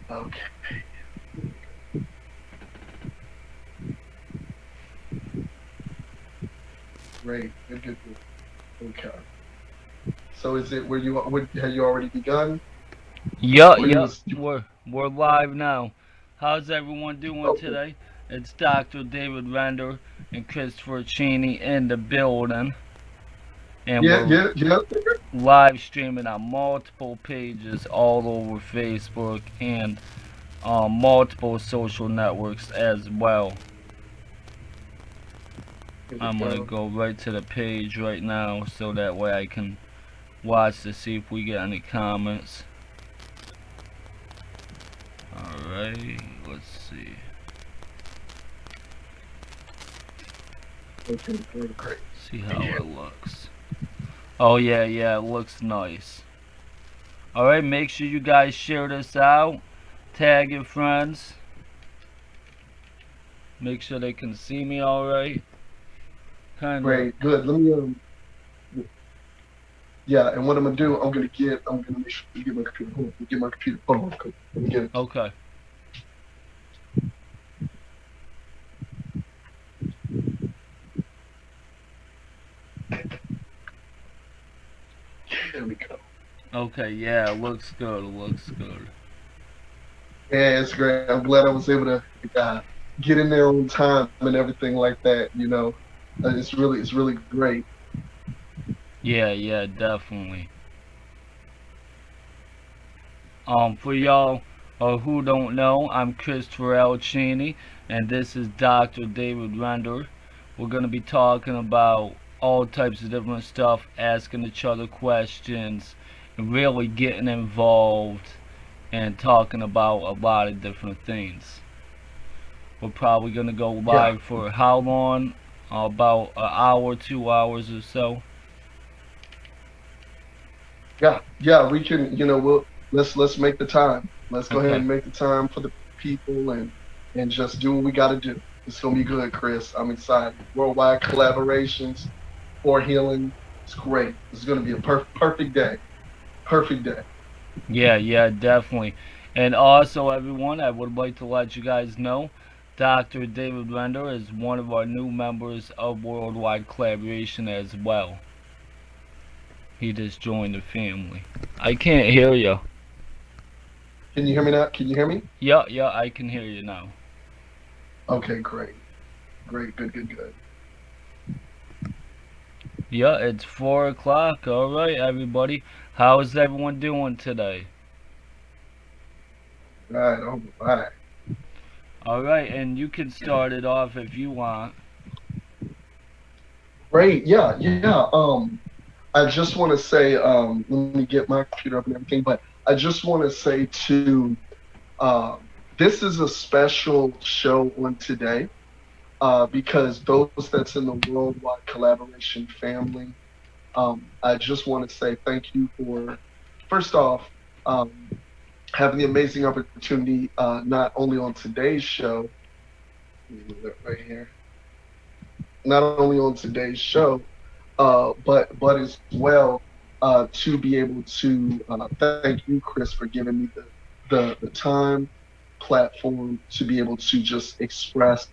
Okay. Great. Good, good, good. Okay. So is it where you have you already begun? Yup, Or you yup. was We're live now. How's everyone doing okay. today? It's Dr. David Render and Christopher Cheney in the building, and Yeah, we're yeah, yeah. live streaming on multiple pages all over Facebook and multiple social networks as well. Here we I'm gonna go. go right to the page right now so that way I can watch to see if we get any comments. Alright, let's see. Okay, great, great. See how it looks. Oh yeah, yeah, it looks nice. Alright, make sure you guys share this out. Tag your friends. Make sure they can see me alright. Kinda. Great, good. Let me yeah, and what I'm gonna do, I'm gonna make sure to get my computer. Hold on, let me get my computer. Hold on, let me get it. Okay. There we go. Okay, yeah, it looks good. It looks good. Yeah, it's great. I'm glad I was able to get in there on time and everything like that. It's really great. Yeah, yeah, definitely. For y'all who don't know, I'm Christopher L. Cheney, and this is Dr. David Render. We're gonna be talking about all types of different stuff, asking each other questions, and really getting involved and talking about a lot of different things. We're probably gonna go Yeah, live for how long? About an hour, 2 hours or so. yeah, yeah. We can, let's make the time. Let's go ahead Okay. and make the time for the people and just do what we got to do. It's gonna be good, Chris. I'm excited. Worldwide collaborations for healing. It's great. It's gonna be a perfect day. Perfect day. Yeah, yeah, definitely. And also, everyone, I would like to let you guys know Dr. David Render is one of our new members of Worldwide Collaboration as well. He just joined the family. I can't hear you. Can you hear me now? Can you hear me? Yeah, yeah, I can hear you now. Okay, great, great, good, good, good. Yeah, it's 4 o'clock. All right, everybody. How's everyone doing today? All right. All right, and you can start it off if you want. Great. Yeah, yeah. I just want to say, let me get my computer up and everything, but I just want to say this is a special show on today, because those that's in the worldwide collaboration family, I just want to say thank you for, first off, um, having the amazing opportunity, not only on today's show, let me move that right here, not only on today's show, but as well, to be able to thank you, Chris, for giving me the time, platform to be able to just express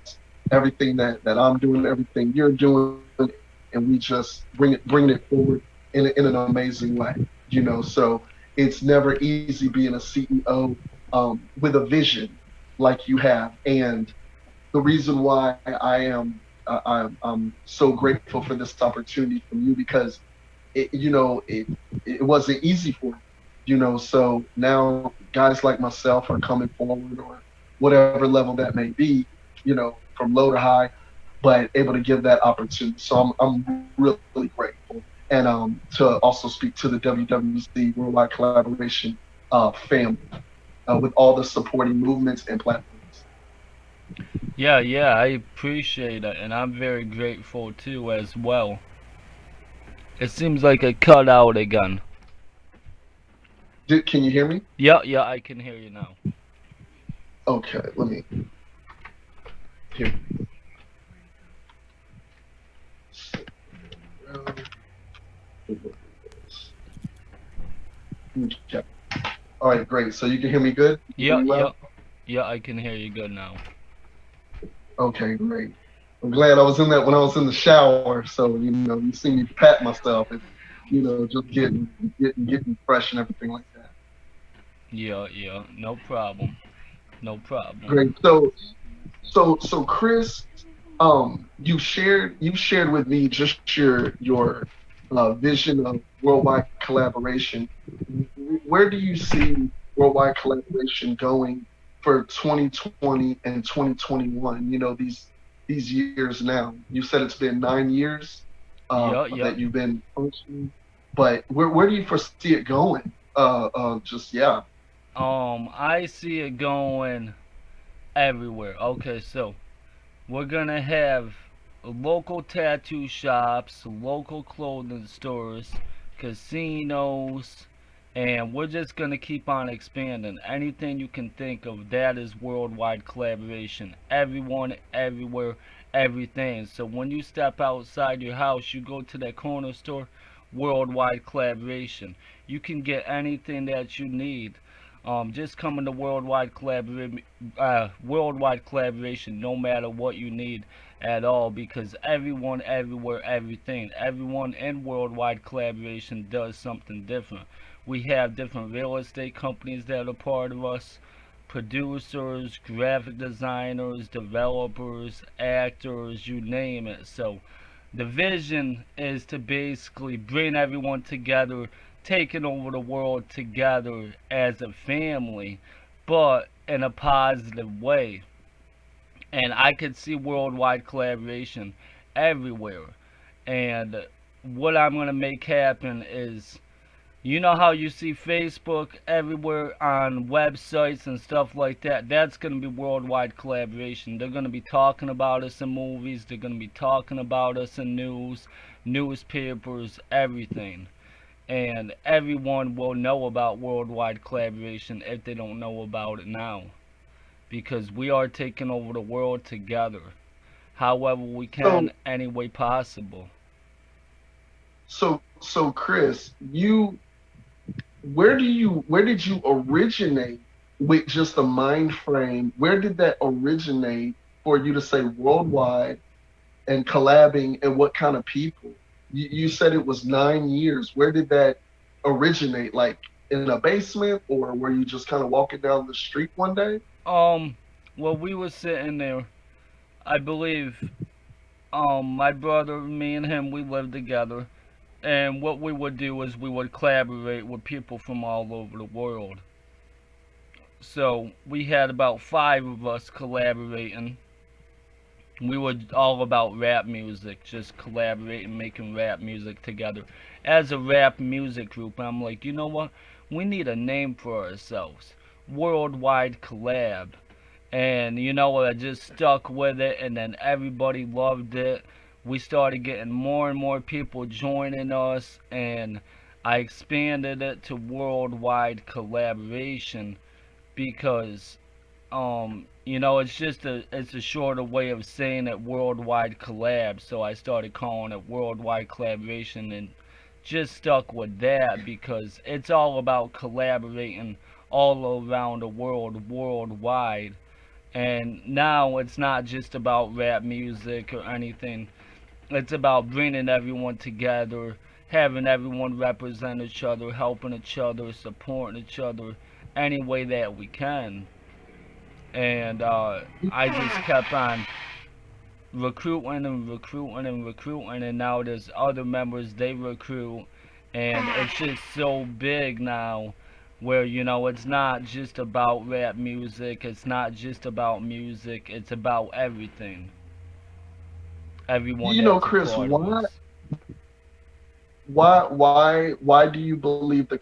everything that I'm doing, everything you're doing, and we just bringing it forward in an amazing way. So it's never easy being a CEO, with a vision like you have, and the reason why I'm so grateful for this opportunity from you, because it wasn't easy for me, so now guys like myself are coming forward, or whatever level that may be, from low to high, but able to give that opportunity. So I'm really grateful. And to also speak to the WWC Worldwide Collaboration family, with all the supporting movements and platforms. Yeah, yeah, I appreciate it, and I'm very grateful too as well. It seems like it cut out again. Can you hear me? Yeah, yeah, I can hear you now. Okay, let me here. Okay. All right, great. So you can hear me good? You can hear Yeah, me yeah, well? yeah. I can hear you good now. Okay, great. I'm glad I was in that when I was in the shower. So, you see me pat myself and, just getting fresh and everything like that. Yeah, yeah. No problem. No problem. Great. So Chris, you shared with me just your vision of worldwide collaboration. Where do you see worldwide collaboration going for 2020 and 2021? These years now. You said it's been 9 years Yeah, yeah. that you've been functioning, but where do you foresee it going? Just yeah. I see it going everywhere. Okay, so we're gonna have local tattoo shops, local clothing stores, casinos, and we're just gonna keep on expanding. Anything you can think of, that is worldwide collaboration. Everyone, everywhere, everything. So when you step outside your house, you go to that corner store, worldwide collaboration. You can get anything that you need. Just come into worldwide collaboration, no matter what you need at all, because everyone, everywhere, everything, everyone in worldwide collaboration does something different. We have different real estate companies that are part of us, producers, graphic designers, developers, actors, you name it. So the vision is to basically bring everyone together, taking over the world together as a family, but in a positive way. And I could see worldwide collaboration everywhere. And what I'm going to make happen is, you know how you see Facebook everywhere on websites and stuff like that? That's going to be worldwide collaboration. They're going to be talking about us in movies, they're going to be talking about us in news, newspapers, everything. And everyone will know about worldwide collaboration if they don't know about it now. Because we are taking over the world together, however we So can, any way possible. so Chris, where did you originate with just the mind frame? Where did that originate for you to say worldwide and collabing and what kind of people? You said it was 9 years. Where did that originate? Like in a basement, or were you just kind of walking down the street one day? Um, well, we were sitting there, I believe, my brother, me and him, we lived together. And what we would do is we would collaborate with people from all over the world. So we had about five of us collaborating. We were all about rap music, just collaborating, making rap music together as a rap music group. I'm like, you know what? We need a name for ourselves. Worldwide collab. And you know what? I just stuck with it, and then everybody loved it. We started getting more and more people joining us, and I expanded it to worldwide collaboration because it's a shorter way of saying it, worldwide collab. So I started calling it worldwide collaboration and just stuck with that because it's all about collaborating all around the world, worldwide. And now it's not just about rap music or anything. It's about bringing everyone together, having everyone represent each other, helping each other, supporting each other any way that we can. And I just kept on recruiting and recruiting and recruiting, and now there's other members they recruit, and it's just so big now where it's not just about rap music, it's not just about music, it's about everything, everyone that's a Chris, part of why us. why why do you believe the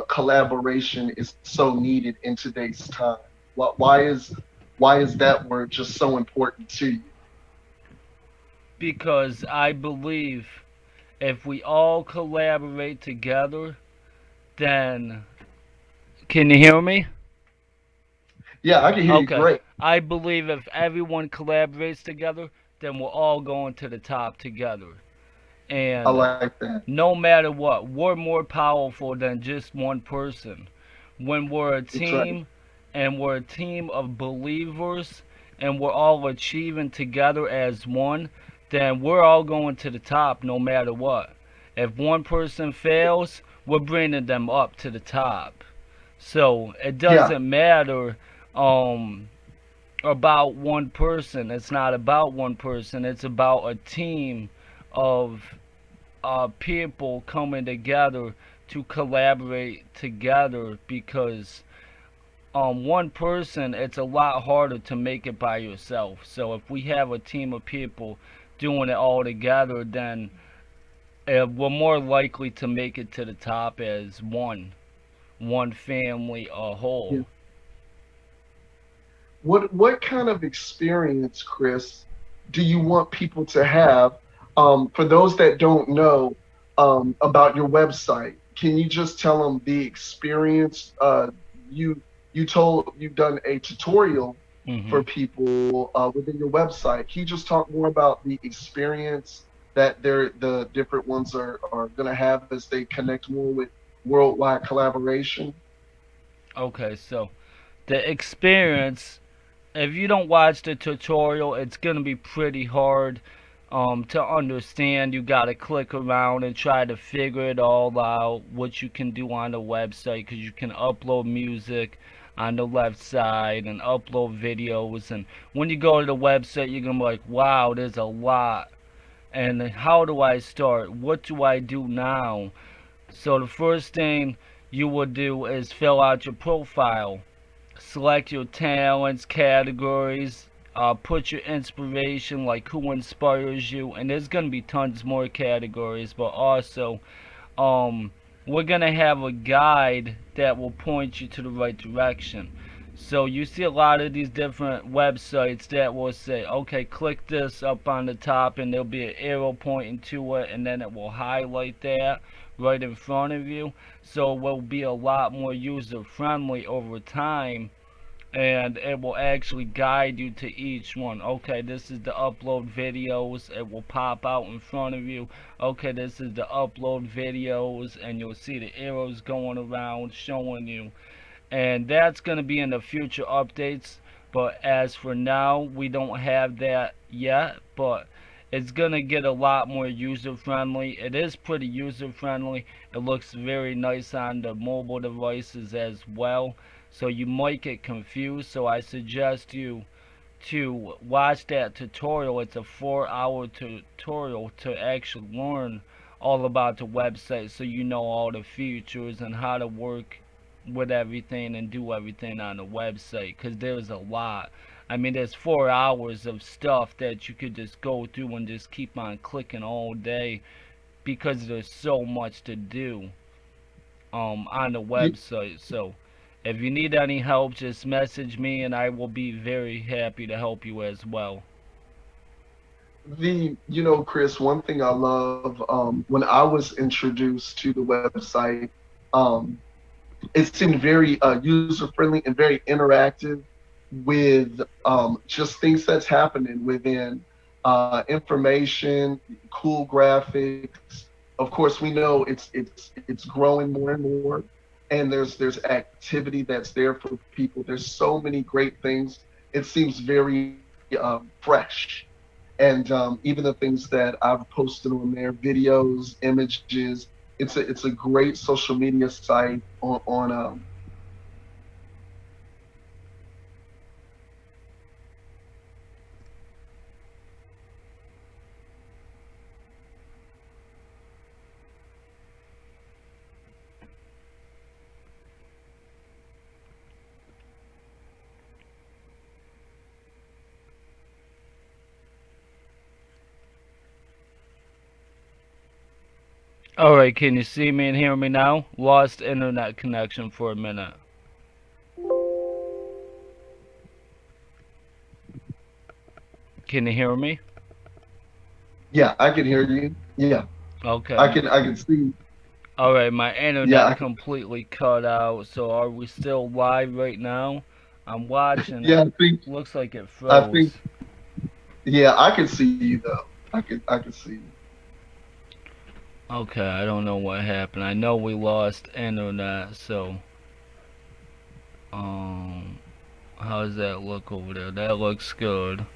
collaboration is so needed in today's time? Why is that word just so important to you? Because I believe if we all collaborate together, then can you hear me? Yeah, I can hear you Okay. great. I believe if everyone collaborates together, then we're all going to the top together. I And like that. no matter what, we're more powerful than just one person. When we're a That's right. team and we're a team of believers and we're all achieving together as one, then we're all going to the top no matter what. If one person fails, we're bringing them up to the top. So it Yeah, doesn't matter um, about one person. It's not about one person. It's about a team of people coming together to collaborate together because one person, it's a lot harder to make it by yourself. So if we have a team of people doing it all together, then we're more likely to make it to the top as one family, a yeah. whole. What kind of experience, Chris, do you want people to have? For those that don't know about your website, can you just tell them the experience? You you told you've done a tutorial Hmm. for people within your website. Can you just talk more about the experience that the different ones are going to have as they connect more with worldwide collaboration? Okay, so the experience, if you don't watch the tutorial, it's gonna be pretty hard to understand. You gotta click around and try to figure it all out. What you can do on the website, because you can upload music on the left side and upload videos. And when you go to the website, you're gonna be like, "Wow, there's a lot." And how do I start? What do I do now? So the first thing you would do is fill out your profile. Select your talents, categories, put your inspiration, like who inspires you, and there's gonna be tons more categories, but also um, we're gonna have a guide that will point you to the right direction. So you see a lot of these different websites that will say, okay, click this up on the top, and there'll be an arrow pointing to it, and then it will highlight that right in front of you. So it will be a lot more user friendly over time, and it will actually guide you to each one. Okay, this is the upload videos. It will pop out in front of you. Okay, this is the upload videos, and you'll see the arrows going around showing you. And that's going to be in the future updates. But as for now, we don't have that yet. But it's going to get a lot more user friendly. It is pretty user friendly. It looks very nice on the mobile devices as well. So you might get confused. So I suggest you to watch that tutorial. It's a 4 hour tutorial to actually learn all about the website, so you know all the features and how to work with everything and do everything on the website, because there's a lot. I mean, there's 4 hours of stuff that you could just go through and just keep on clicking all day, because there's so much to do on the website. So if you need any help, just message me and I will be very happy to help you as well. Chris, one thing I love, when I was introduced to the website, um, it seemed very user friendly and very interactive with just things that's happening within information, cool graphics. Of course, we know it's growing more and more, and there's activity that's there for people. There's so many great things. It seems very fresh, and even the things that I've posted on there, videos, images. It's a great social media site on Alright, can you see me and hear me now? Lost internet connection for a minute. Can you hear me? Yeah, I can hear you. Yeah, Okay. I can see. Alright, my Yeah, internet completely cut out, so are we still live right now? I'm watching yeah, it. Looks like it I think froze. yeah, I can see you though. I can see you. Okay, I don't know what happened. I know we lost internet, so Um, how does that look over there? That looks good.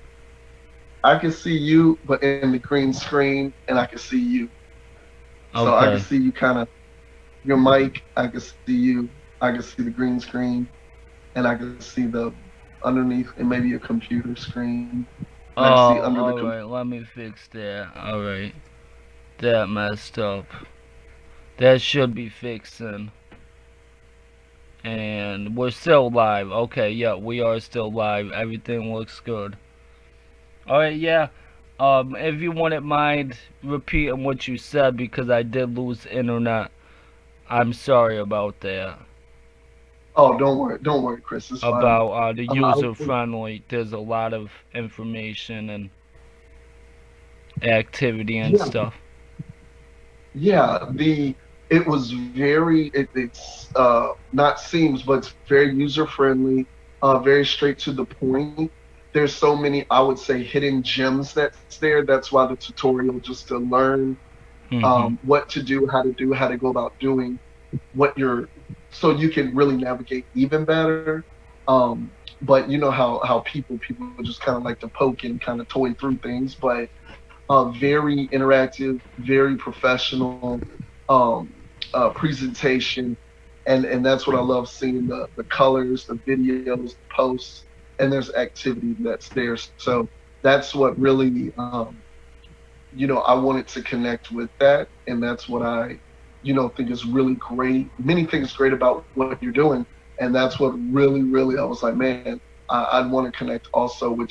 I can see you, but in the green screen, and I can see you. So I can Okay. see you kind of your mic. I can see you. I can see the green screen, and I can see the underneath, and maybe a computer screen, Oh, and I can see under the alright. Let me fix that. Alright. That messed up. That should be fixing. And we're still live. Okay, yeah, we are still live. Everything looks good. Alright, yeah. If you wouldn't mind repeating what you said because I did lose internet. I'm sorry about that. Oh, don't worry, Chris. It's fine. About the I user was, friendly. There's a lot of information and activity and yeah, stuff. yeah. It was it's not seems, but it's very user friendly. Very straight to the point. There's so many, I would say, hidden gems that's there. That's why the tutorial just to learn Hmm. what to do, how to go about doing what you're, so you can really navigate even better. Um, but you know how people just kind of like to poke and kind of toy through things, but very interactive, very professional presentation, and that's what I love seeing the colors, the videos, the posts, and there's activity that's there. So that's what really I wanted to connect with that, and that's what I think is really great. Many things great about what you're doing, and that's what really I was like, man, I'd want to connect also with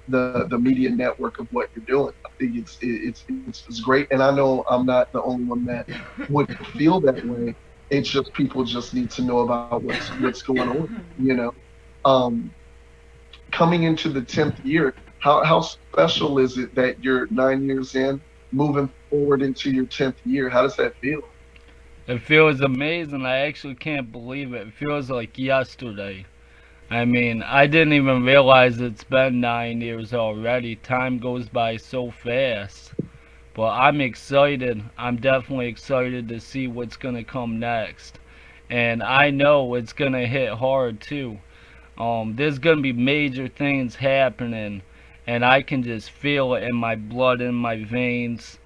the media network of what you're doing. I think it's great, and I know I'm not the only one that would feel that way. It's just people just need to know about what's going on, you know. Um, Coming into the 10th year, how special is it that you're 9 years in, moving forward into your 10th year? How does that feel? It feels amazing. I actually can't believe it. It feels like yesterday. I mean, I didn't even realize it's been 9 years already. Time goes by so fast. But I'm excited. I'm definitely excited to see what's gonna come next. And I know it's gonna hit hard too. There's gonna be major things happening, and I can just feel it in my blood, in my veins.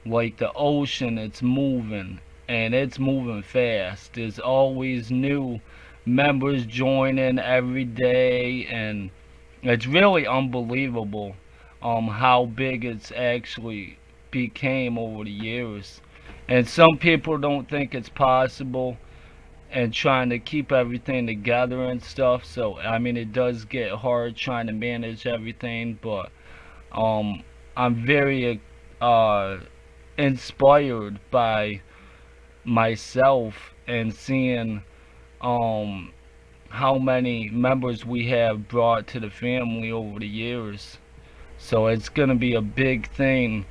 Like the ocean, it's moving, and it's moving fast. There's always new members joining every day, and it's really unbelievable how big it's actually became over the years. And some people don't think it's possible and trying to keep everything together and stuff. So I mean it does get hard trying to manage everything, but um I'm very uh inspired by myself and seeing um how many members we have brought to the family over the years. So it's gonna be a big thing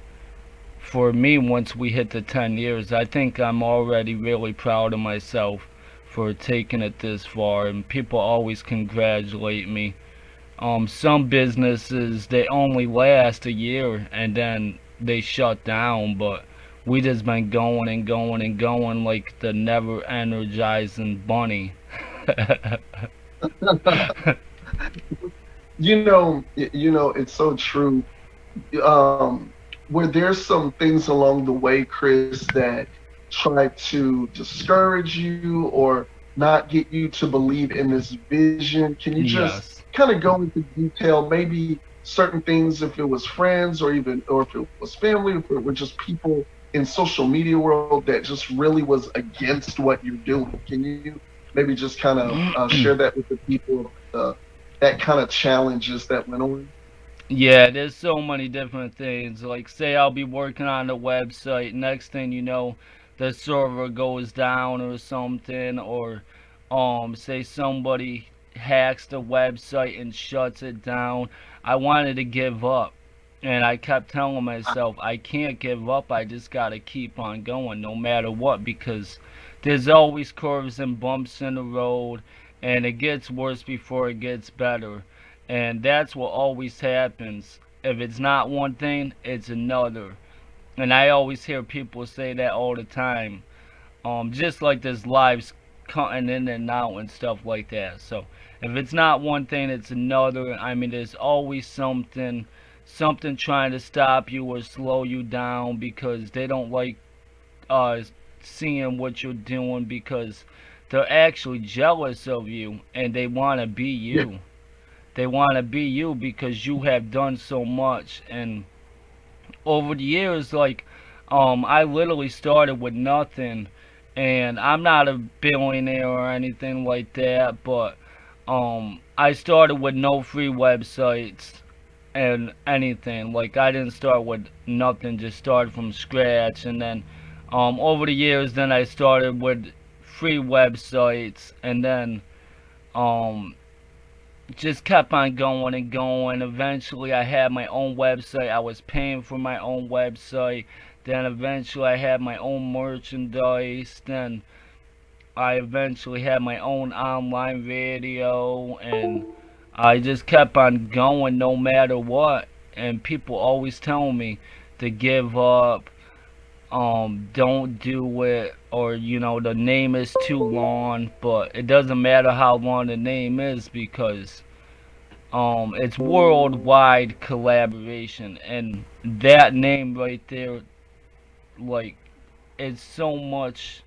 for me once we hit the 10 years. I think I'm already really proud of myself for taking it this far, and people always congratulate me. Some businesses they only last a year and then they shut down, but we just been going and going and going like the never energizing bunny. It's so true. Where there's some things along the way, Chris, that try to discourage you or not get you to believe in this vision. Can you just Yes. kind of go into detail, maybe certain things, if it was friends or if it was family, if it were just people in social media world that just really was against what you're doing? Can you maybe just kind of share that with the people, that kind of challenges that went on? Yeah, there's so many different things. Like, say I'll be working on the website, next thing you know, the server goes down or something, or say somebody hacks the website and shuts it down. I wanted to give up, and I kept telling myself I can't give up. I just gotta keep on going, no matter what, because there's always curves and bumps in the road, and it gets worse before it gets better, and that's what always happens. If it's not one thing, it's another. And I always hear people say that all the time. Just like this live cutting in and out and stuff like that. So if it's not one thing, it's another. I mean, there's always something trying to stop you or slow you down because they don't like uh, seeing what you're doing because they're actually jealous of you and they want to be Yeah. you. They want to be you because you have done so much. And over the years, like, I literally started with nothing, and I'm not a billionaire or anything like that, but I started with no free websites and anything. Like, I didn't start with nothing, just started from scratch, and then over the years, then I started with free websites, and then um, just kept on going and going. Eventually, I had my own website. I was paying for my own website. Then eventually, I had my own merchandise. Then I eventually had my own online radio, and I just kept on going no matter what. And people always tell me to give up, don't do it, or the name is too long. But it doesn't matter how long the name is because it's worldwide collaboration, and that name right there, like, it's so much.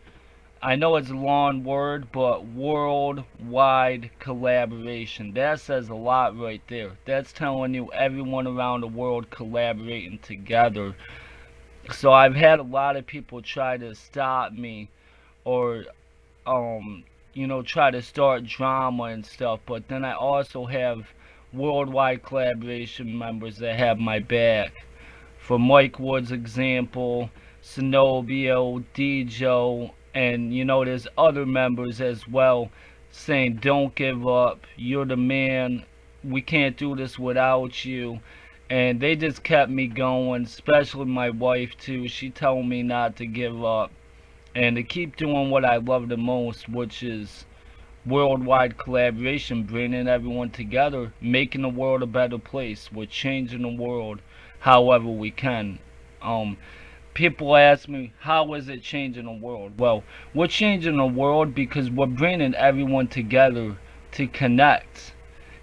I know it's a long word, but worldwide collaboration. That says a lot right there. That's telling you everyone around the world collaborating together. So I've had a lot of people try to stop me or um try to start drama and stuff, but then I also have worldwide collaboration members that have my back. For Mike Wood's example, Zenobio, Dejo, and there's other members as well saying don't give up, you're the man, we can't do this without you. And they just kept me going, especially my wife too. She told me not to give up and to keep doing what I love the most, which is worldwide collaboration, bringing everyone together, making the world a better place. We're changing the world however we can. Um, People ask me, how is it changing the world? Well, we're changing the world because we're bringing everyone together to connect.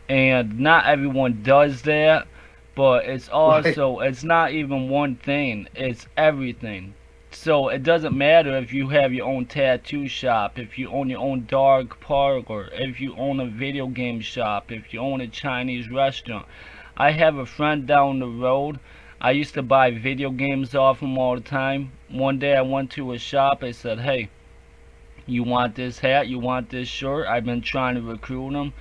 And not everyone does that, but Right. it's not even one thing, it's everything. So it doesn't matter if you have your own tattoo shop, if you own your own dog parlor, if you own a video game shop, if you own a Chinese restaurant. I have a friend down the road. I used to buy video games off him all the time. One day I went to his shop. I said, hey, you want this hat? You want this shirt? I've been trying to recruit him.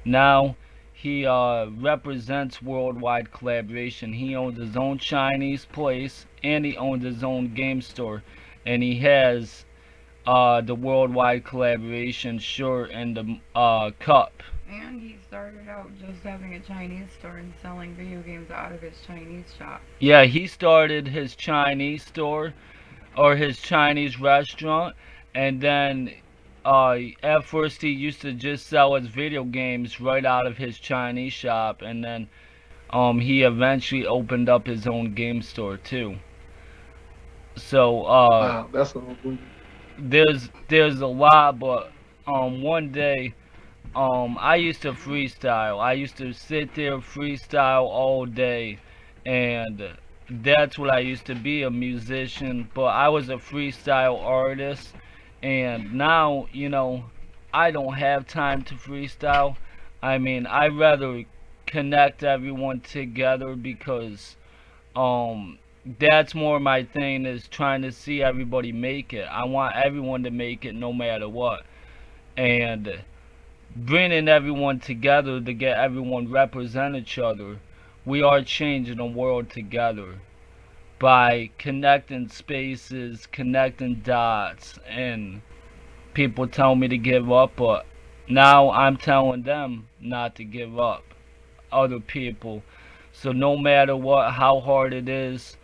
Now he represents worldwide collaboration. He owns his own Chinese place and he owns his own game store, and he has the worldwide collaboration shirt and the cup. And he started out just having a Chinese store and selling video games out of his Chinese shop. Yeah, he started his Chinese store or his Chinese restaurant, and then at first he used to just sell his video games right out of his Chinese shop, and then he eventually opened up his own game store too. So Wow. That's a there's a lot, but one day I used to freestyle. I used to sit there freestyle all day, and that's what I used to be, a musician. But I was a freestyle artist, and now I don't have time to freestyle. I mean, I rather connect everyone together because that's more my thing, is trying to see everybody make it. I want everyone to make it no matter what, and bringing everyone together to get everyone represent each other. We are changing the world together by connecting spaces, connecting dots, and people tell me to give up, but now I'm telling them not to give up. Other people. So no matter what, how hard it is,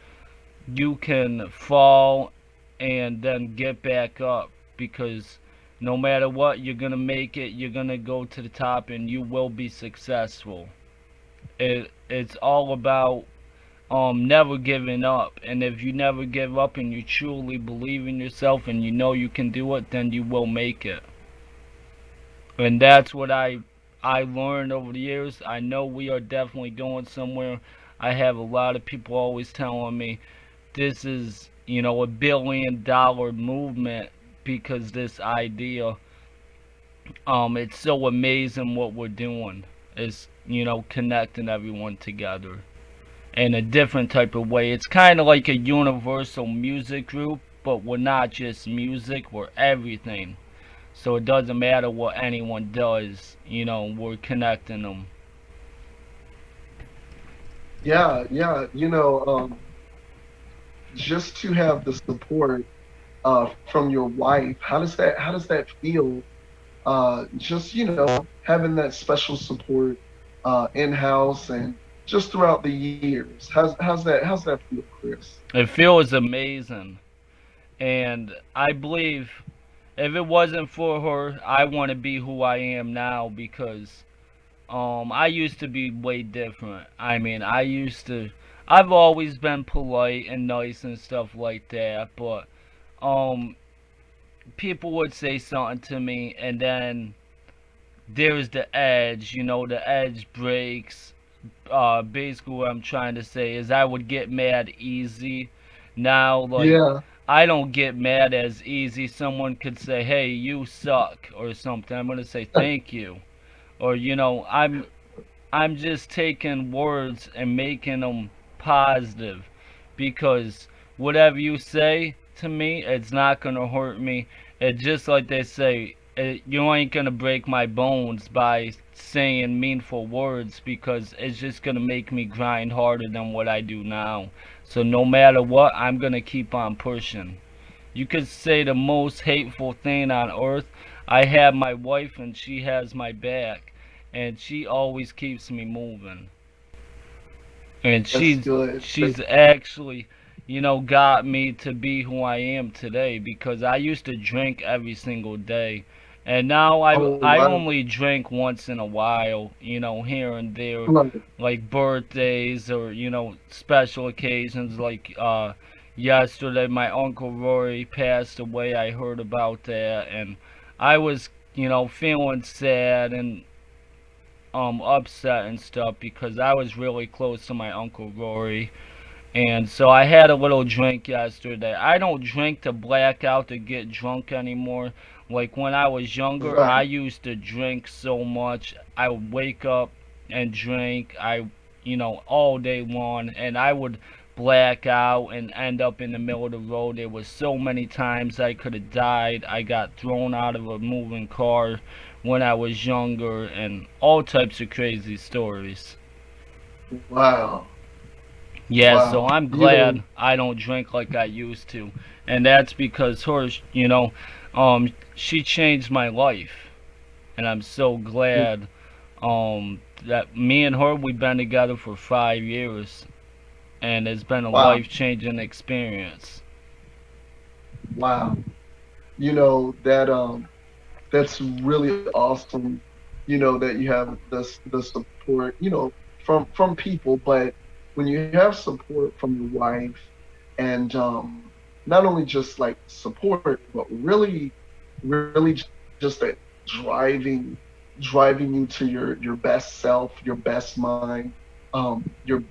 you can fall and then get back up, because no matter what, you're gonna make it, you're gonna go to the top, and you will be successful. It's all about never giving up. And if you never give up and you truly believe in yourself and you know you can do it, then you will make it. And that's what I learned over the years. I know we are definitely going somewhere. I have a lot of people always telling me this is, $1 billion movement because this idea, it's so amazing what we're doing. Is, connecting everyone together in a different type of way. It's kind of like a universal music group, but we're not just music, we're everything. So it doesn't matter what anyone does, we're connecting them. Yeah, yeah. Just to have the support from your wife, how does that feel? Just having that special support in house and just throughout the years. How's that feel, Chris? It feels amazing. And I believe if it wasn't for her, I want to be who I am now because I used to be way different. I mean, I've always been polite and nice and stuff like that, but um people would say something to me and then there's the edge, the edge breaks. Basically what I'm trying to say is I would get mad easy. Now, like, Yeah. I don't get mad as easy. Someone could say, "Hey, you suck," or something. I'm gonna say thank you, or I'm just taking words and making them positive because whatever you say to me, it's not gonna hurt me. It's just like they say, you ain't gonna break my bones by saying meaningful words because it's just gonna make me grind harder than what I do now. So no matter what, I'm gonna keep on pushing. You could say the most hateful thing on earth. I have my wife and she has my back, and she always keeps me moving. And That's she's good. she's actually, got me to be who I am today because I used to drink every single day. And now I Oh I wow. only drink once in a while, here and there, Right. like birthdays or, special occasions like yesterday my uncle Rory passed away. I heard about that and I was, feeling sad and upset and stuff because I was really close to my uncle Rory. And so I had a little drink yesterday. I don't drink to black out to get drunk anymore. Like when I was younger, I Right. used to drink so much. I would wake up and drink. All day long, and I would black out and end up in the middle of the road. There was so many times I could have died. I got thrown out of a moving car when I was younger, and all types of crazy stories. Wow. Yeah, so Wow. I'm glad I don't drink like I used to, and that's because her, she changed my life, and I'm so glad that me and her we've been together for 5 years, and it's been a Wow. life-changing experience. Wow. That's really awesome. That you have the support, from people, but when you have support from your wife and not only just like support, but really just that driving you to your best self, your best mind, your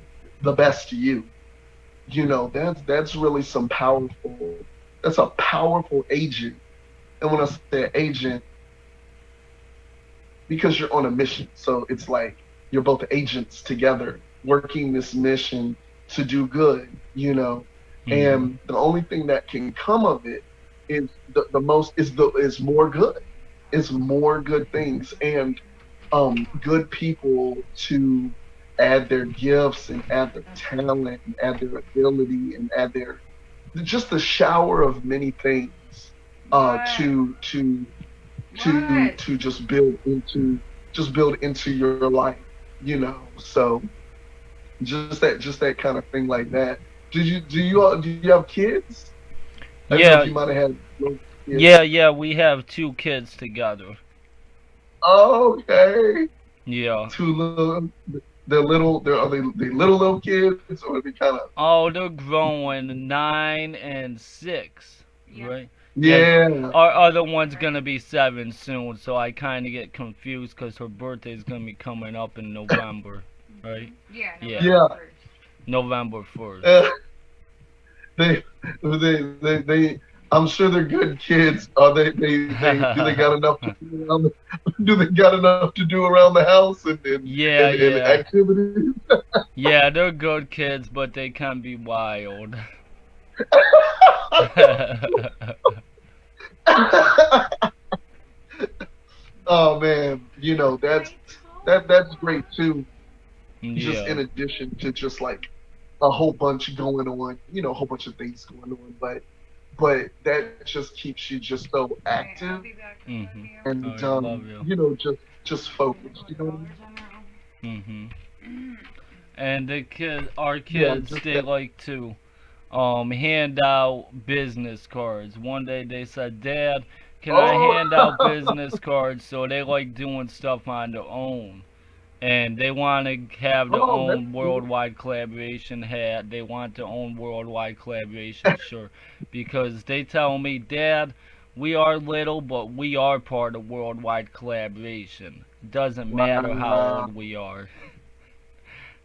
the best you. That's really some powerful. That's a powerful agent. And when I say agent, because you're on a mission. So it's like you're both agents together working this mission to do good. Hmm. And the only thing that can come of it is the most is more good. Is more good things and good people to add their gifts and add their talent and add their ability and add their just the shower of many things What? to What? just build into your life. So just that kind of thing like that. Do you have kids? I didn't know if Yeah, you might have had little yeah, kids. yeah. We have two kids together. Okay. Yeah. Two little they're little they're are they little kids or are they kind of Oh, they're growing 9 and 6, Yep. right? As Yeah. our other one's gonna be 7 soon, so I kind of get confused because her birthday's gonna be coming up in November, right? Yeah, Yeah, November Yeah. 1st. November 1st. Uh, they, they, I'm sure they're good kids. Are do they got enough to do around do they got enough to do around the house Yeah, and yeah. activities? Yeah, they're good kids, but they can be wild. Oh man, that's great too. Just Yeah. in addition to just like a whole bunch going on, a whole bunch of things going on, but that just keeps you just so Alright, active I'll be back. I love Mhm. you. and Alright, love you. just I'm gonna focused. go You to know what I mean? college tomorrow. Mhm. And our Yeah, kids, just they that. like to hand out business cards. One day they said, "Dad, can I Oh, hand out business cards?" So they like doing stuff on their own. And they want to have their oh, that's own cool. worldwide collaboration hat. They want their own worldwide collaboration shirt because they tell me, Dad, we are little, but we are part of worldwide collaboration. It doesn't matter how Wow. old we are.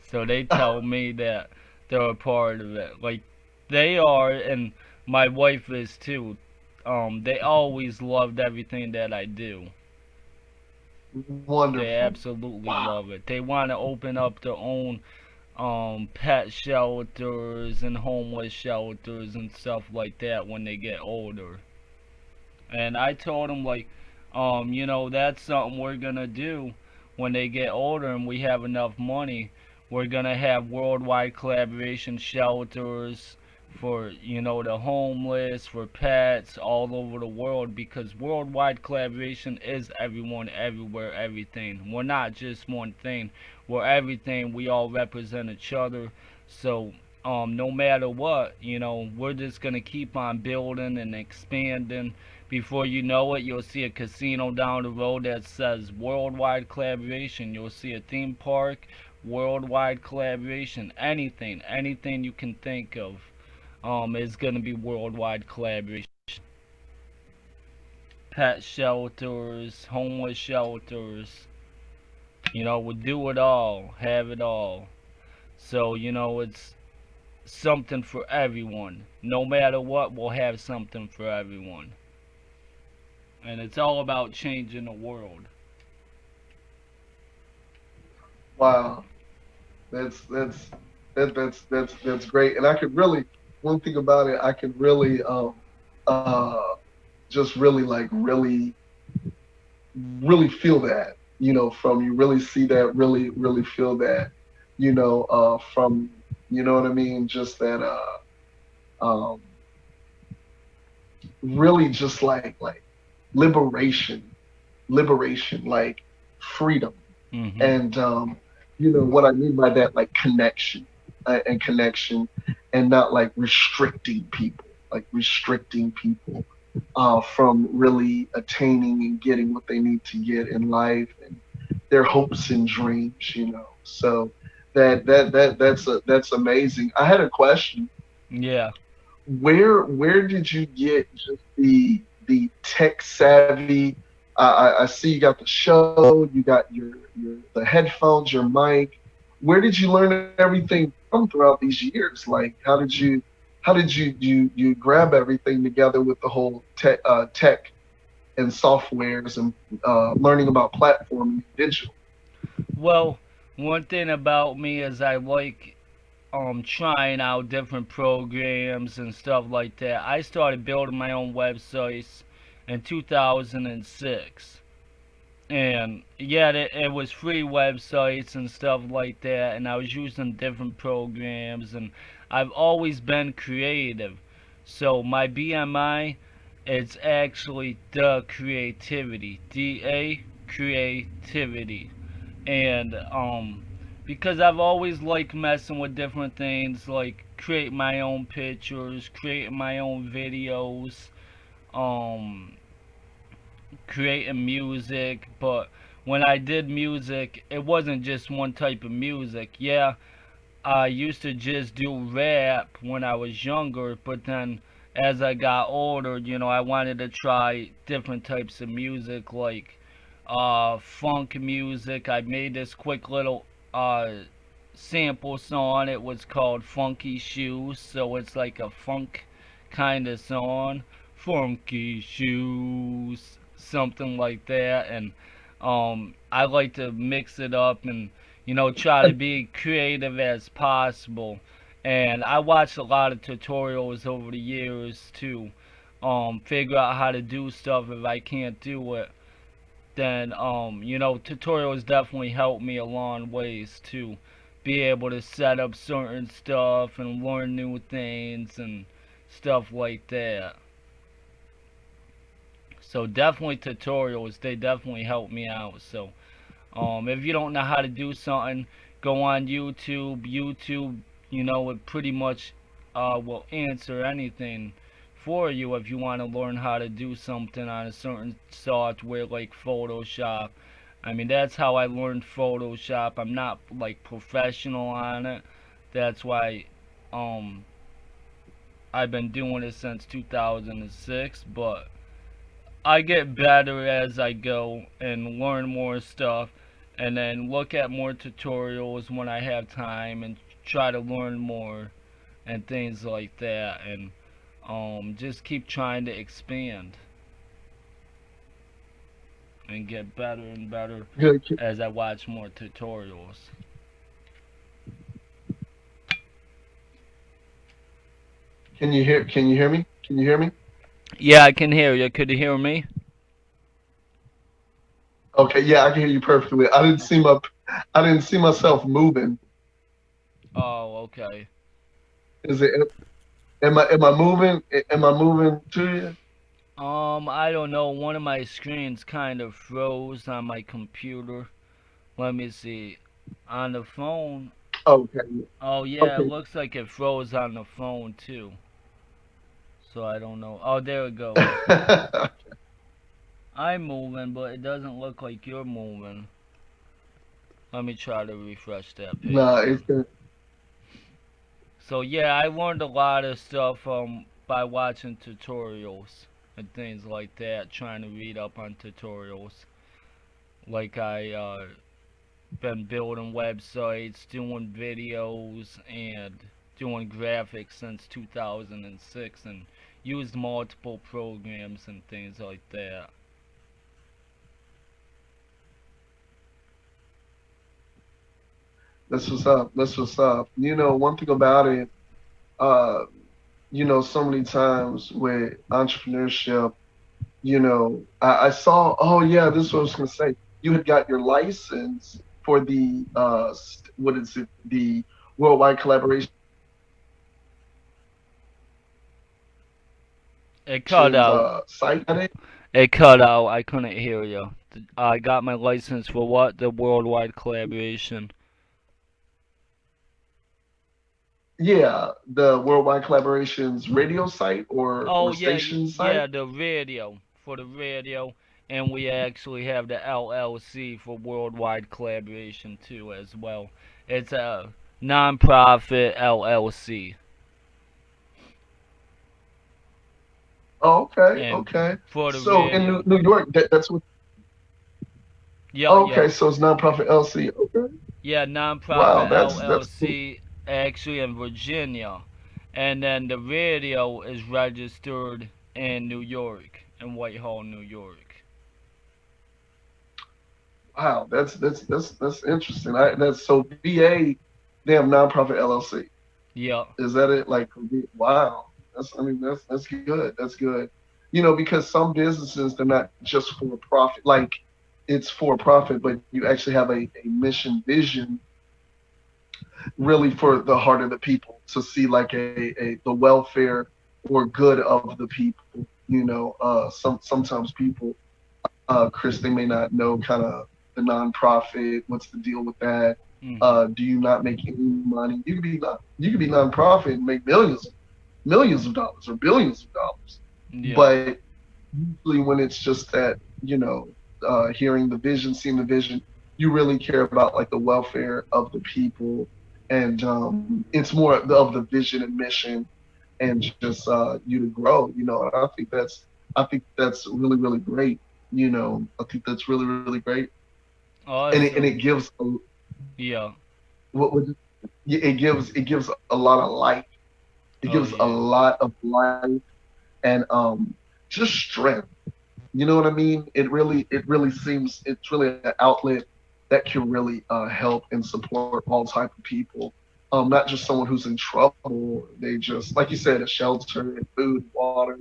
So they tell me that they're a part of it. Like they are, and my wife is too. They always loved everything that I do. They Wonderful. absolutely Wow. love it. They want to open up their own pet shelters and homeless shelters and stuff like that when they get older. And I told them like, that's something we're gonna do when they get older and we have enough money. We're gonna have worldwide collaboration shelters for the homeless, for pets all over the world because worldwide collaboration is everyone, everywhere, everything. We're not just one thing. We're everything. We all represent each other. So no matter what, we're just gonna keep on building and expanding. Before you know it, you'll see a casino down the road that says worldwide collaboration. You'll see a theme park, worldwide collaboration. Anything you can think of, is gonna be worldwide collaboration. Pet shelters, homeless shelters. We do it all, have it all. So it's something for everyone. No matter what, we'll have something for everyone. And it's all about changing the world. Wow. That's that's great. And I could really one thing about it, I could really uh just really like really feel that, from you, really see that, really feel that, from you know what I mean, just that um really just like liberation, like freedom. Mhm. And what I mean by that, like connection, and connection, and not like restricting people from really attaining and getting what they need to get in life and their hopes and dreams. So that's amazing. I had a question. Yeah. Where did you get just the tech savvy? I see you got the show, you got your the headphones, your mic. Where did you learn everything from throughout these years? Like, how did you grab everything together with the whole tech and softwares and learning about platforming and digital? Well, one thing about me is I like trying out different programs and stuff like that. I started building my own websites in 2006. And yeah, it was free websites and stuff like that, and I was using different programs, and I've always been creative. So my BMI, it's actually the creativity, creativity, and because I've always liked messing with different things, like create my own pictures, create my own videos, um creating music, but when I did music, it wasn't just one type of music. Yeah, I used to just do rap when I was younger, but then as I got older, I wanted to try different types of music, like funk music. I made this quick little sample song. It was called Funky Shoes, so it's like a funk kind of song. Funky Shoes, something like that. And I like to mix it up and try to be creative as possible. And I watched a lot of tutorials over the years to figure out how to do stuff. If I can't do it, then tutorials definitely help me a long ways to be able to set up certain stuff and learn new things and stuff like that. So definitely tutorials, they definitely help me out. So if you don't know how to do something, go on YouTube. YouTube, it pretty much will answer anything for you if you want to learn how to do something on a certain software like Photoshop. I mean, that's how I learned Photoshop. I'm not like professional on it. That's why um, I've been doing it since 2006, but I get better as I go and learn more stuff and then look at more tutorials when I have time and try to learn more and things like that and just keep trying to expand and get better and better Good. as I watch more tutorials. Can you hear me? Can you hear me? Yeah, I can hear you. Could you hear me? Okay, yeah, I can hear you perfectly. I didn't see myself moving. Oh, okay. Is it am I moving? Am I moving to you? I don't know. One of my screens kind of froze on my computer. Let me see. On the phone. Okay. Oh yeah, it Okay. looks like it froze on the phone too. So I don't know. Oh, there it goes. I'm moving, but it doesn't look like you're moving. Let me try to refresh that Nah, page. it's good. So yeah, I learned a lot of stuff by watching tutorials and things like that, trying to read up on tutorials. Like I been building websites, doing videos, and doing graphics since 2006, and used multiple programs and things like that. That's what's up. That's what's up. One thing about it, uh, so many times with entrepreneurship, I saw, oh yeah, this is what I was gonna say. You had got your license for the what is it, the worldwide collaborations It cut out. site at it. It cut out. I couldn't hear you. I got my license for what? The worldwide collaboration. Yeah, the worldwide collaborations radio site or Oh yeah, station yeah, site. the radio for the radio, and we actually have the LLC for worldwide collaboration too as well. It's a non-profit LLC, Oh, okay, and okay. for the So in radio, New York, that's what. yeah, Oh, yeah, okay, so it's nonprofit LC. Okay. yeah, Wow, non-profit that's cool. LLC actually in Virginia, and then the radio is registered in New York, in Whitehall, New York. Wow, that's interesting. That's so VA, they have nonprofit LLC. Yeah. Is that it? Like, wow. That's I mean that's good. That's good. Because some businesses they're not just for profit. Like it's for profit, but you actually have a mission vision really for the heart of the people to see like a the welfare or good of the people. Sometimes people, Chris, they may not know kind of the nonprofit. What's the deal with that? Mhm. Do you not make any money? You could be nonprofit and make millions of dollars or billions of dollars. Yeah. But usually when it's just that, hearing the vision, seeing the vision, you really care about like the welfare of the people, and it's more of the vision and mission and just you to grow. And I think that's really really great. I think that's really really great, and it Awesome. gives Yeah. what it gives a lot of life. It Oh gives a yeah. lot of life and just strength. You know what I mean? It really seems it's really an outlet that can really help and support all type of people. Not just someone who's in trouble. They just, like you said, a shelter and food, water,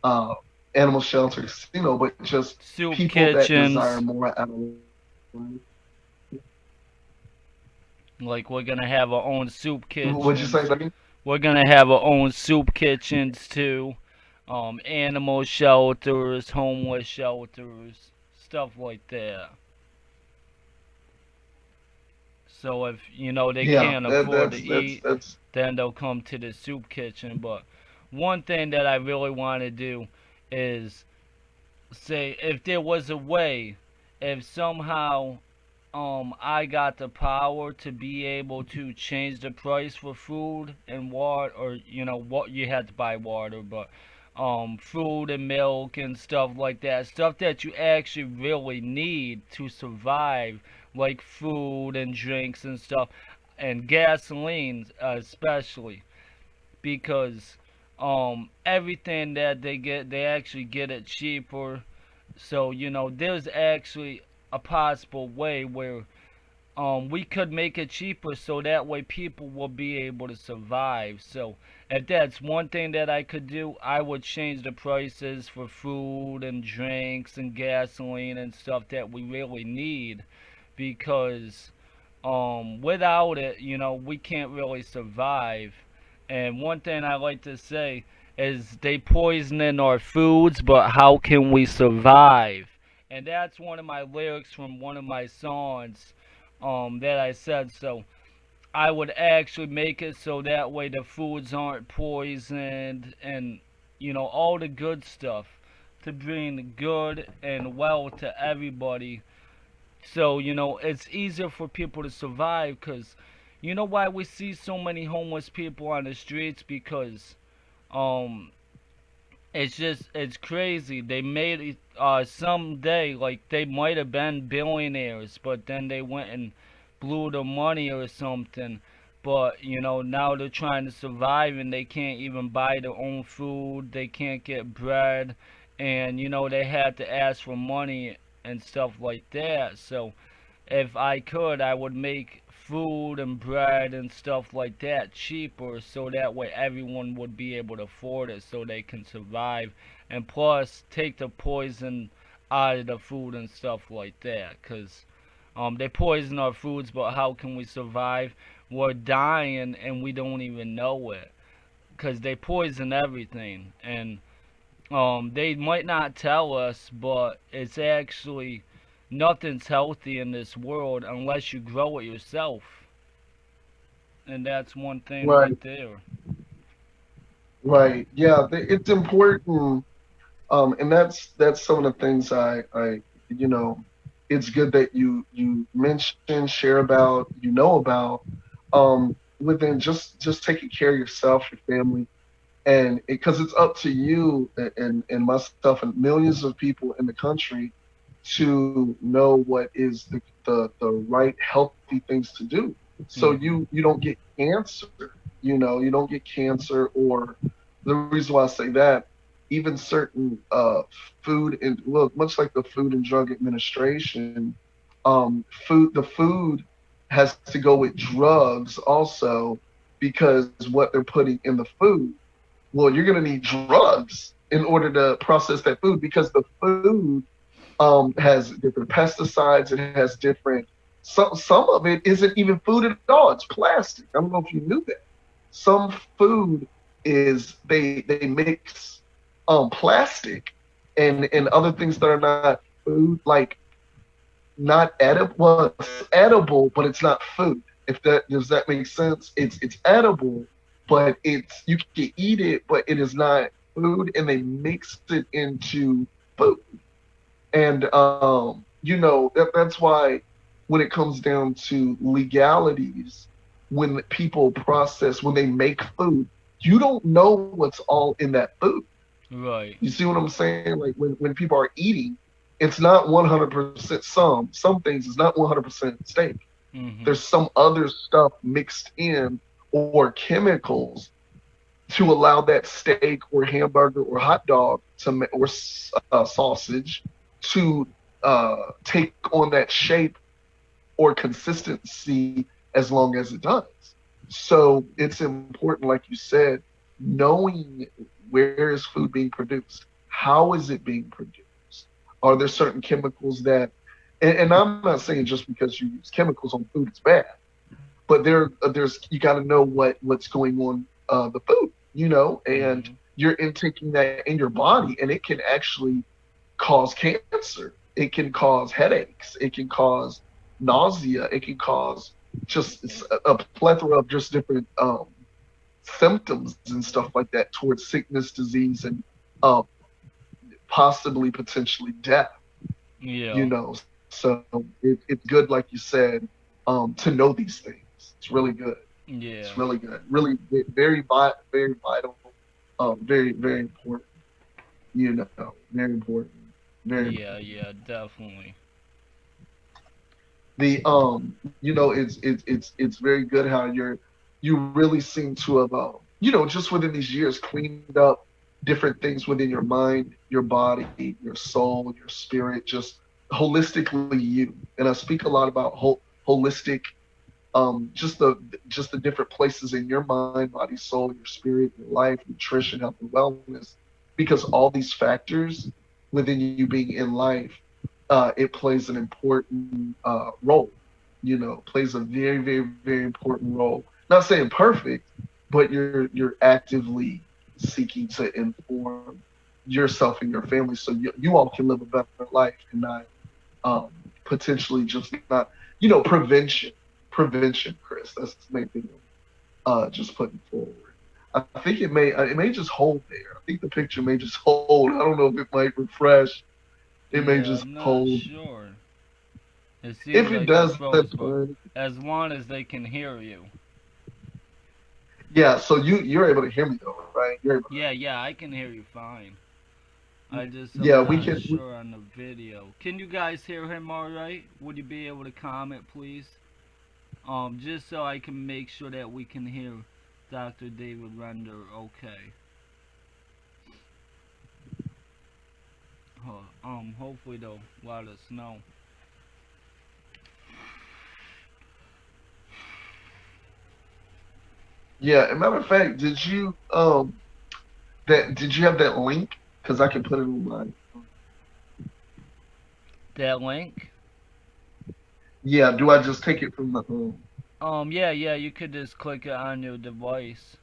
uh, animal shelters, but just Soup people that desire kitchens. more out of Like we're gonna have our own soup Would you say, kitchens. Becky? We're gonna have our own soup kitchens too. Animal shelters, homeless shelters, stuff like that. So if they Yeah, can't that afford to that's that's eat, that's then they'll come to the soup kitchen. But one thing that I really want to do is say if there was a way, if somehow I got the power to be able to change the price for food and water, or what you had to buy water, but food and milk and stuff like that, stuff that you actually really need to survive, like food and drinks and stuff, and gasoline especially, because everything that they get, they actually get it cheaper. So there's actually a possible way where we could make it cheaper so that way people will be able to survive. So if that's one thing that I could do, I would change the prices for food and drinks and gasoline and stuff that we really need, because without it, we can't really survive. And one thing I like to say is they poisoning our foods, but how can we survive? And that's one of my lyrics from one of my songs that I said. So I would actually make it so that way the foods aren't poisoned, and all the good stuff to bring good and well to everybody. So it's easier for people to survive, because why we see so many homeless people on the streets, because um it's crazy. They made it someday, like they might have been billionaires, but then they went and blew the money or something. But now they're trying to survive and they can't even buy their own food. They can't get bread, and they had to ask for money and stuff like that. So if I could, I would make food and bread and stuff like that cheaper, so that way everyone would be able to afford it so they can survive. And plus, take the poison out of the food and stuff like that. Because they poison our foods, but how can we survive? We're dying and we don't even know it. Because they poison everything. And they might not tell us, but it's actually nothing's healthy in this world unless you grow it yourself, and that's one thing Right, right there. right. Yeah, it's important. And that's some of the things I you know it's good that you mention, share about, about, within just taking care of yourself, your family, and because it's up to you and myself and millions of people in the country to know what is the right healthy things to do, so Hmm. you don't get cancer. You don't get cancer. Or the reason why I say that, even certain food and look, much like the Food and Drug Administration, the food has to go with drugs also, because what they're putting in the food, well, you're going to need drugs in order to process that food, because the food has different pesticides. It has different. Some of it isn't even food at all. It's plastic. I don't know if you knew that. Some food is they mix plastic and other things that are not food, like not edible. Well, it's edible, but it's not food. If that does that make sense? It's edible, but you can eat it, but it is not food, and they mix it into food. And that's why when it comes down to legalities, when people process, when they make food, you don't know what's all in that food. Right. You see what I'm saying? Like when people are eating, it's not 100% some things it's not 100% steak. Mhm. There's some other stuff mixed in or chemicals to allow that steak or hamburger or hot dog or sausage to take on that shape or consistency as long as it does. So it's important, like you said, knowing where is food being produced, how is it being produced, are there certain chemicals that, and I'm not saying just because you use chemicals on food it's bad, but there's you got to know what's going on the food, and Mhm. you're intaking that in your body, and it can actually cause cancer. It can cause headaches. It can cause nausea. It can cause just a plethora of just different symptoms and stuff like that towards sickness, disease, and uh, possibly potentially death. Yeah. So it's good, like you said, to know these things. It's really good. It's Yeah. really good. Really very vital. Very important. Very important. Very Yeah. important. Yeah. Definitely. It's very good how you really seem to have just within these years cleaned up different things within your mind, your body, your soul, your spirit, just holistically you. And I speak a lot about holistic, just the different places in your mind, body, soul, your spirit, your life, nutrition, health, and wellness, because all these factors within you being in life, it plays an important role. Plays a very, very, very important role. Not saying perfect, but you're actively seeking to inform yourself and your family so you all can live a better life and not um, potentially just not, prevention, Chris. That's the main thing I'm just putting forward. I think it may just hold there. I think the picture may just hold. I don't know if it might refresh. It may Yeah. just I'm not hold. sure. It If seems it like it does, froze, that's but fine. as long as they can hear you. Yeah, so you're able to hear me though, right? You're able Yeah. Yeah. I can hear you fine. to. I'm Yeah, we not can. sure on the video. Can you guys hear him all right? Would you be able to comment, please? Just so I can make sure that we can hear Dr. David Render okay. Hopefully they'll let us know. Yeah, as a matter of fact, did you have that link? Because I can put it on my. That link? Yeah, do I just take it from the? Yeah, yeah, you could just click it on your device.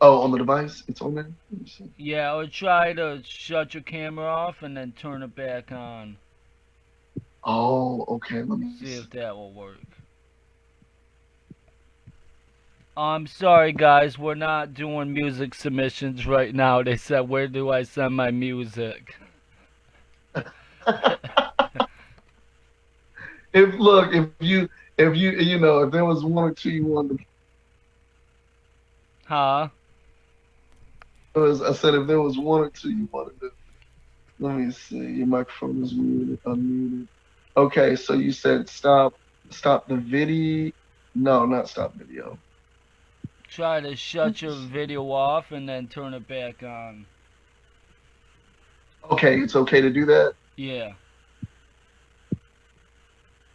Oh, on the device, it's on there. Let me see. Yeah, or try to shut your camera off and then turn it back on. Oh, okay. Let me See see. if that will work. I'm sorry, guys, we're not doing music submissions right now. They said, where do I send my music? If look, if there was one or two you wanted to, Huh? I said if there was one or two you wanted to, let me see. Your microphone is muted, unmuted. Okay, so you said stop the video. No, not stop video. Try to Let shut me your see. video off and then turn it back on. Okay, it's okay to do that. Yeah.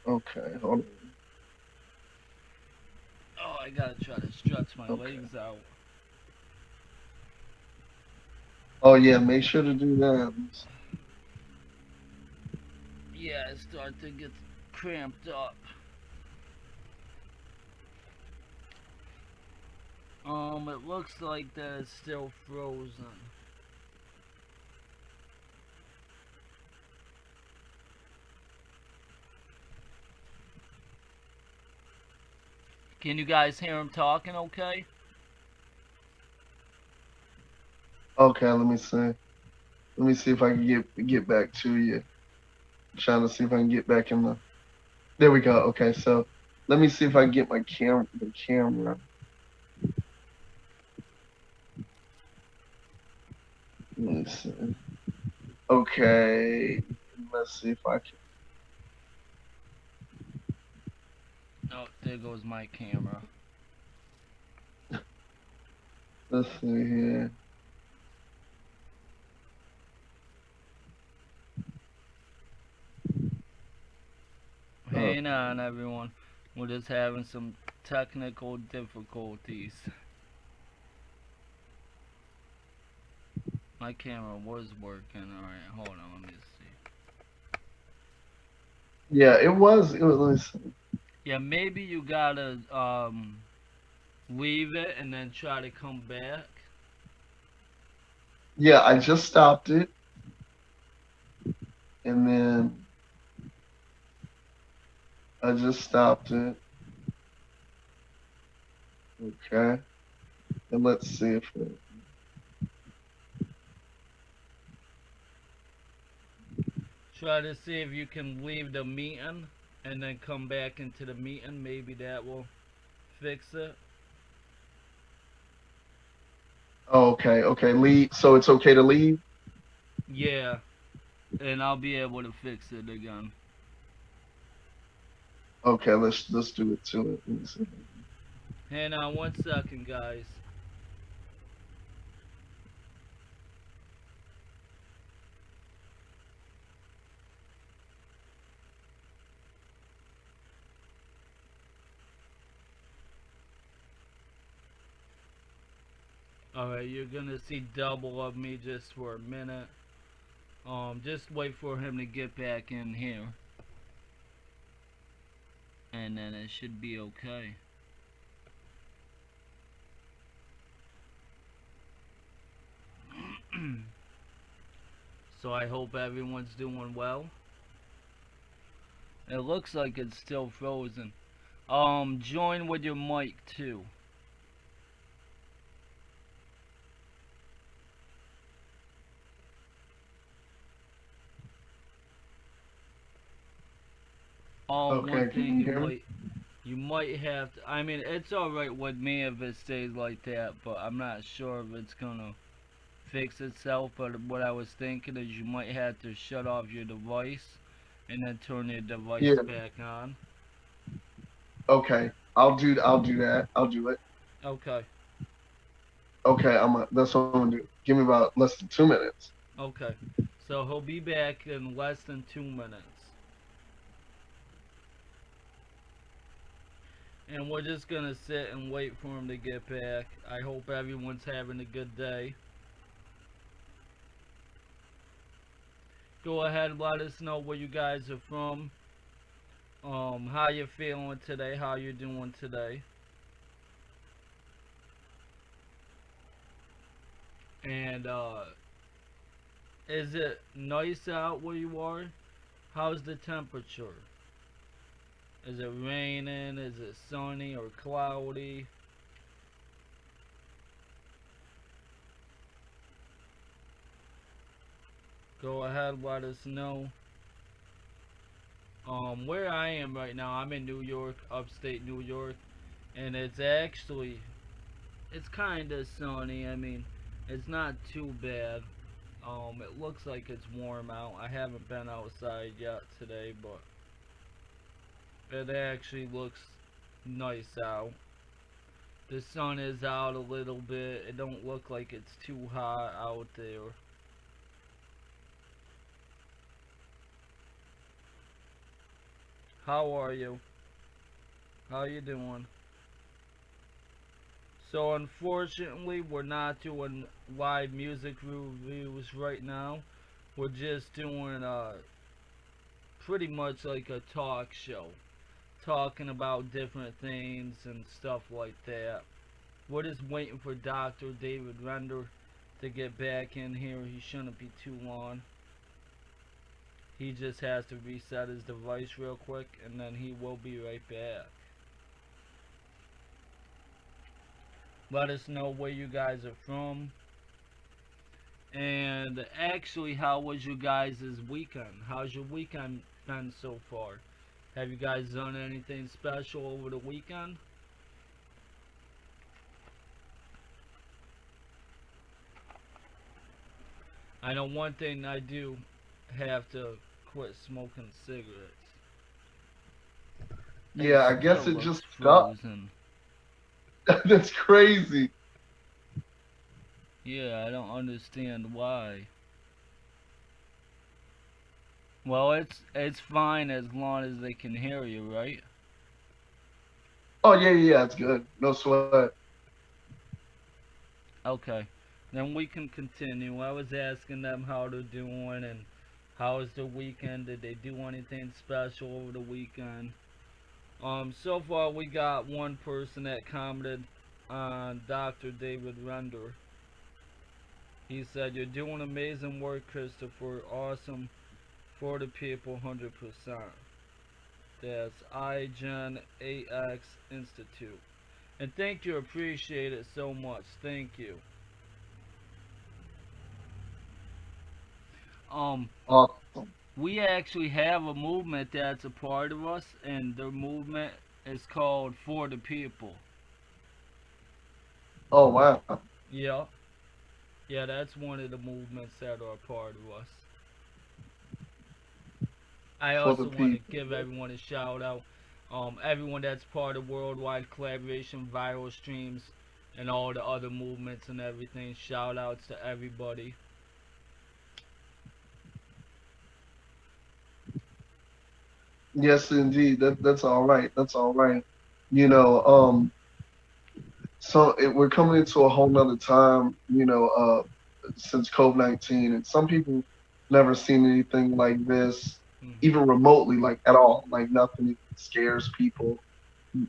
Okay, hold on. Oh, I gotta try to stretch my Okay. legs out. Oh yeah, make sure to do that. Yeah, I start to get cramped up. It looks like that it's still frozen. Can you guys hear him talking okay? Okay, let me see. Let me see if I can get back to you. I'm trying to see if I can get back in the. There we go. Okay, so let me see if I can get my camera. Let me see. Okay, let's see if I can. Oh, there goes my camera. Let's see here. Uh, Hang on, everyone. We're just having some technical difficulties. My camera was working. Alright, hold on. Let me see. yeah, it was. It was. Let me see. Yeah, maybe you gotta leave it and then try to come back. Yeah, I just stopped it, and then I just stopped it. Okay, and let's see if it. Try to see if you can leave the meeting and then come back into the meeting. Maybe that will fix it. Oh, okay, okay. Leave. So it's okay to leave. Yeah, and I'll be able to fix it again. Okay, let's do it to it. Let me see. Hang on 1 second, guys. Alright, you're gonna see double of me just for a minute. Just wait for him to get back in here. And then it should be okay. So I hope everyone's doing well. It looks like it's still frozen. Join with your mic too. One Okay, can thing you hear me? you might have to, I mean, it's alright with me if it stays like that, but I'm not sure if it's gonna fix itself. But what I was thinking is you might have to shut off your device and then turn your device Yeah. back on. Okay, I'll do that. I'll do it. Okay, Okay, that's what I'm gonna do. Give me about less than 2 minutes. okay. So he'll be back in less than 2 minutes. And we're just gonna sit and wait for him to get back. I hope everyone's having a good day. Go ahead, let us know where you guys are from. How you feeling today? How you doing today? And is it nice out where you are? How's the temperature? Is it raining? Is it sunny or cloudy? Go ahead, let us know. Where I am right now, I'm in New York, upstate New York, and it's kind of sunny. I mean, it's not too bad. It looks like it's warm out. I haven't been outside yet today, but it actually looks nice out. The sun is out a little bit. It don't look like it's too hot out there. How are you? How you doing? So unfortunately, we're not doing live music reviews right now. We're just doing pretty much like a talk show, talking about different things and stuff like that. We're just waiting for Dr. David Render to get back in here. He shouldn't be too long. He just has to reset his device real quick and then he will be right back. Let us know where you guys are from. And actually, how was you guys' weekend? How's your weekend been so far? Have you guys done anything special over the weekend? I know one thing I do have to quit smoking cigarettes. It Yeah, I still guess it looks just stuck. frozen. That's crazy. Yeah, I don't understand why. Well, it's fine as long as they can hear you, right? Oh yeah, yeah, yeah, it's good. No sweat. Okay. Then we can continue. I was asking them how they're doing and how was their weekend? Did they do anything special over the weekend? So far we got one person that commented on Dr. David Render. He said, "You're doing amazing work, Christopher. Awesome for the people, 100%." That's iGen AX Institute. And thank you, appreciate it so much. Thank you. Um, Awesome. we actually have a movement that's a part of us, and the movement is called For the People. Oh wow. Yeah, yeah, that's one of the movements that are a part of us. I For the also want to people. give everyone a shout out. Everyone that's part of worldwide collaboration, viral streams, and all the other movements and everything. Shout outs to everybody. Yes, indeed. That's all right. That's all right. You know, we're coming into a whole nother time. Since COVID-19, and some people never seen anything like this, Hmm. even remotely, like at all. Like nothing even scares people.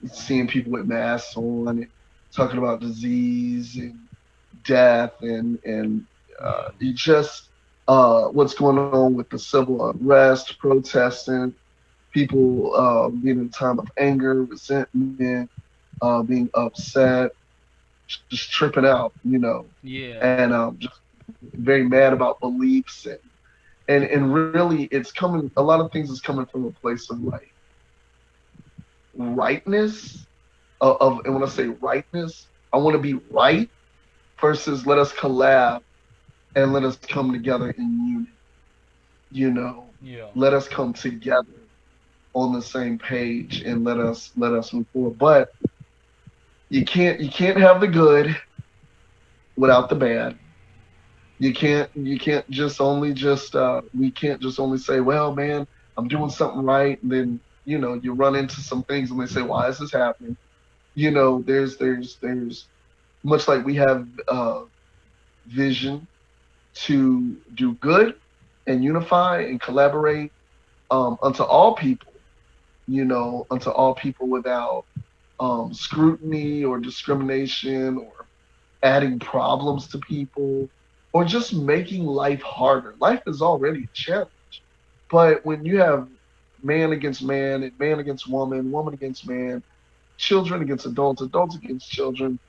Seeing people with masks on and talking about disease and death and Yeah, it just what's going on with the civil unrest, protesting, people being in a time of anger, resentment, being upset, just tripping out, yeah, and just very mad about beliefs and really it's coming. A lot of things is coming from a place of like rightness and when I say rightness, I want to be right versus let us collab and let us come together in unity. You know, yeah, let us come together on the same page and let us move forward. But you can't have the good without the bad. You can't just we can't just only say, well, man, I'm doing something right, and then you run into some things and they say, why is this happening? There's much like we have vision to do good and unify and collaborate unto all people, unto all people without scrutiny or discrimination or adding problems to people or just making life harder. Life is already a challenge. But when you have man against man and man against woman, woman against man, children against adults, adults against children,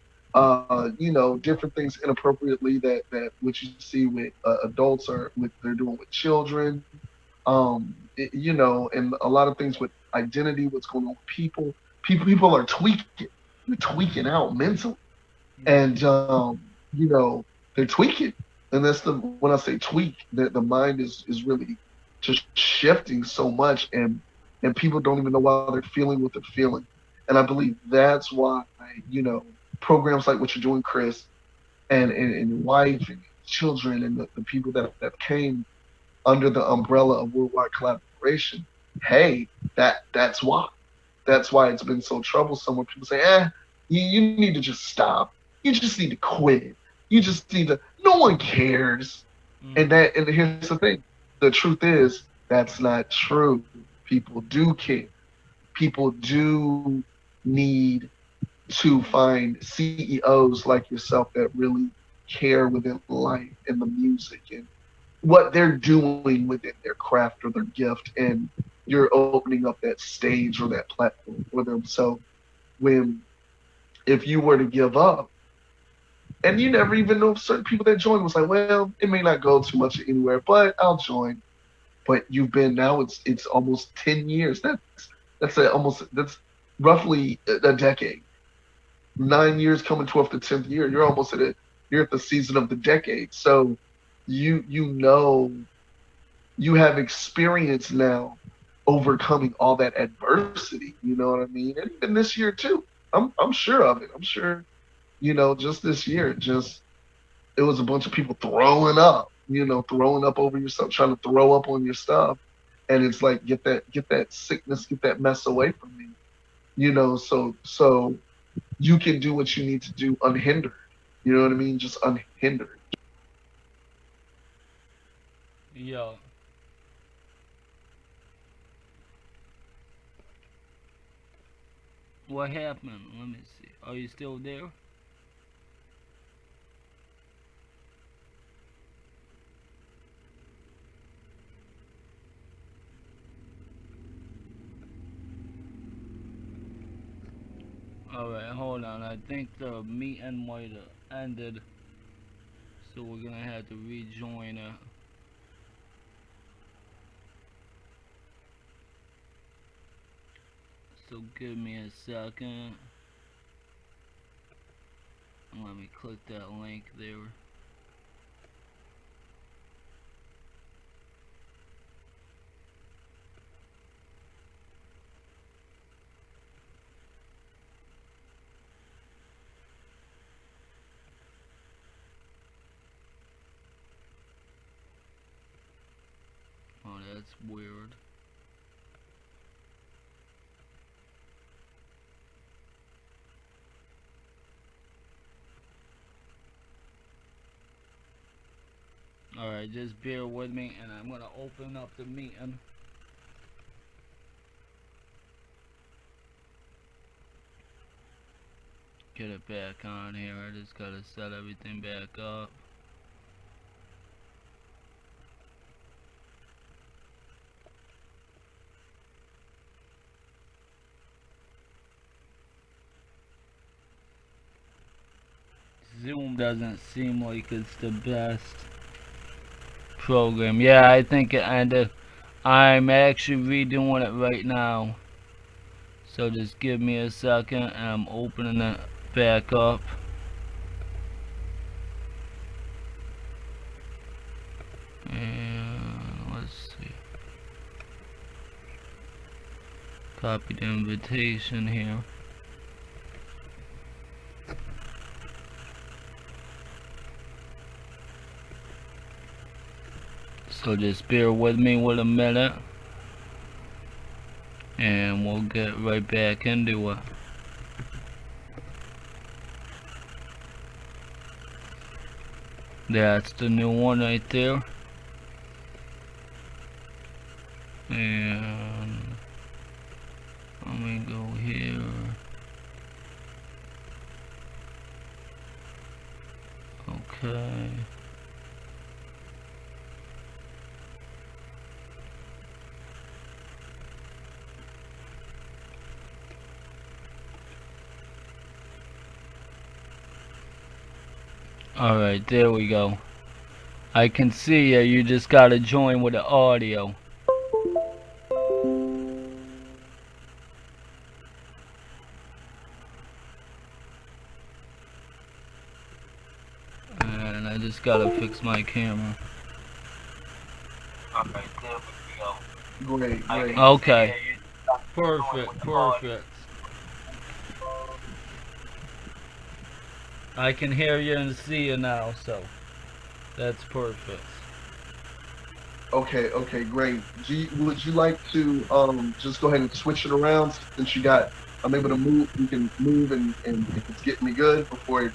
different things inappropriately that what you see with adults are what they're doing with children, and a lot of things with identity, what's going on with people. People are tweaking, they're tweaking out mentally, and yeah, they're tweaking, and that's the when I say tweak, the mind is really just shifting so much, and people don't even know why they're feeling what they're feeling, and I believe that's why programs like what you're doing, Chris, and your wife and children and the people that came under the umbrella of worldwide collaboration. Hey, that's why. That's why it's been so troublesome when people say, you need to just stop. You just need to quit. You just need to no one cares. hmm, And here's the thing. The truth is that's not true. People do care. People do need to find CEOs like yourself that really care within life and the music and what they're doing within their craft or their gift, and you're opening up that stage or that platform for them. So when if you were to give up, and you never even know if certain people that joined was like, well, it may not go too much anywhere, but I'll join. But you've been now it's almost 10 years. that's roughly a decade. 9 years coming towards the 10th year, you're at the season of the decade. So you know you have experience now overcoming all that adversity. You know what I mean? And even this year too. I'm sure of it. I'm sure, just this year, it was a bunch of people throwing up, throwing up over yourself, trying to throw up on your stuff. And it's like get that sickness, get that mess away from me. So you can do what you need to do unhindered. You know what I mean? Just unhindered. Yo, what happened? Let me see. Are you still there? Alright, hold on. I think the meeting might have ended, so we're gonna have to rejoin it. So give me a second. Let me click that link there. Oh, that's weird. Alright, just bear with me and I'm gonna open up the meeting. Get it back on here. I just gotta set everything back up. Zoom doesn't seem like it's the best program. Yeah, I think it ended. I'm actually redoing it right now. So just give me a second and I'm opening it back up. And let's see. Copy the invitation here. So just bear with me with a minute and we'll get right back into it. That's the new one right there. And let me go here. Okay. Alright, there we go. I can see you just gotta join with the audio. And I just gotta fix my camera. Alright, there we go. Great. Okay. Perfect. I can hear you and see you now, so that's perfect. Okay, great. Would you like to just go ahead and switch it around since I'm able to move, we can move and if it's getting me good before you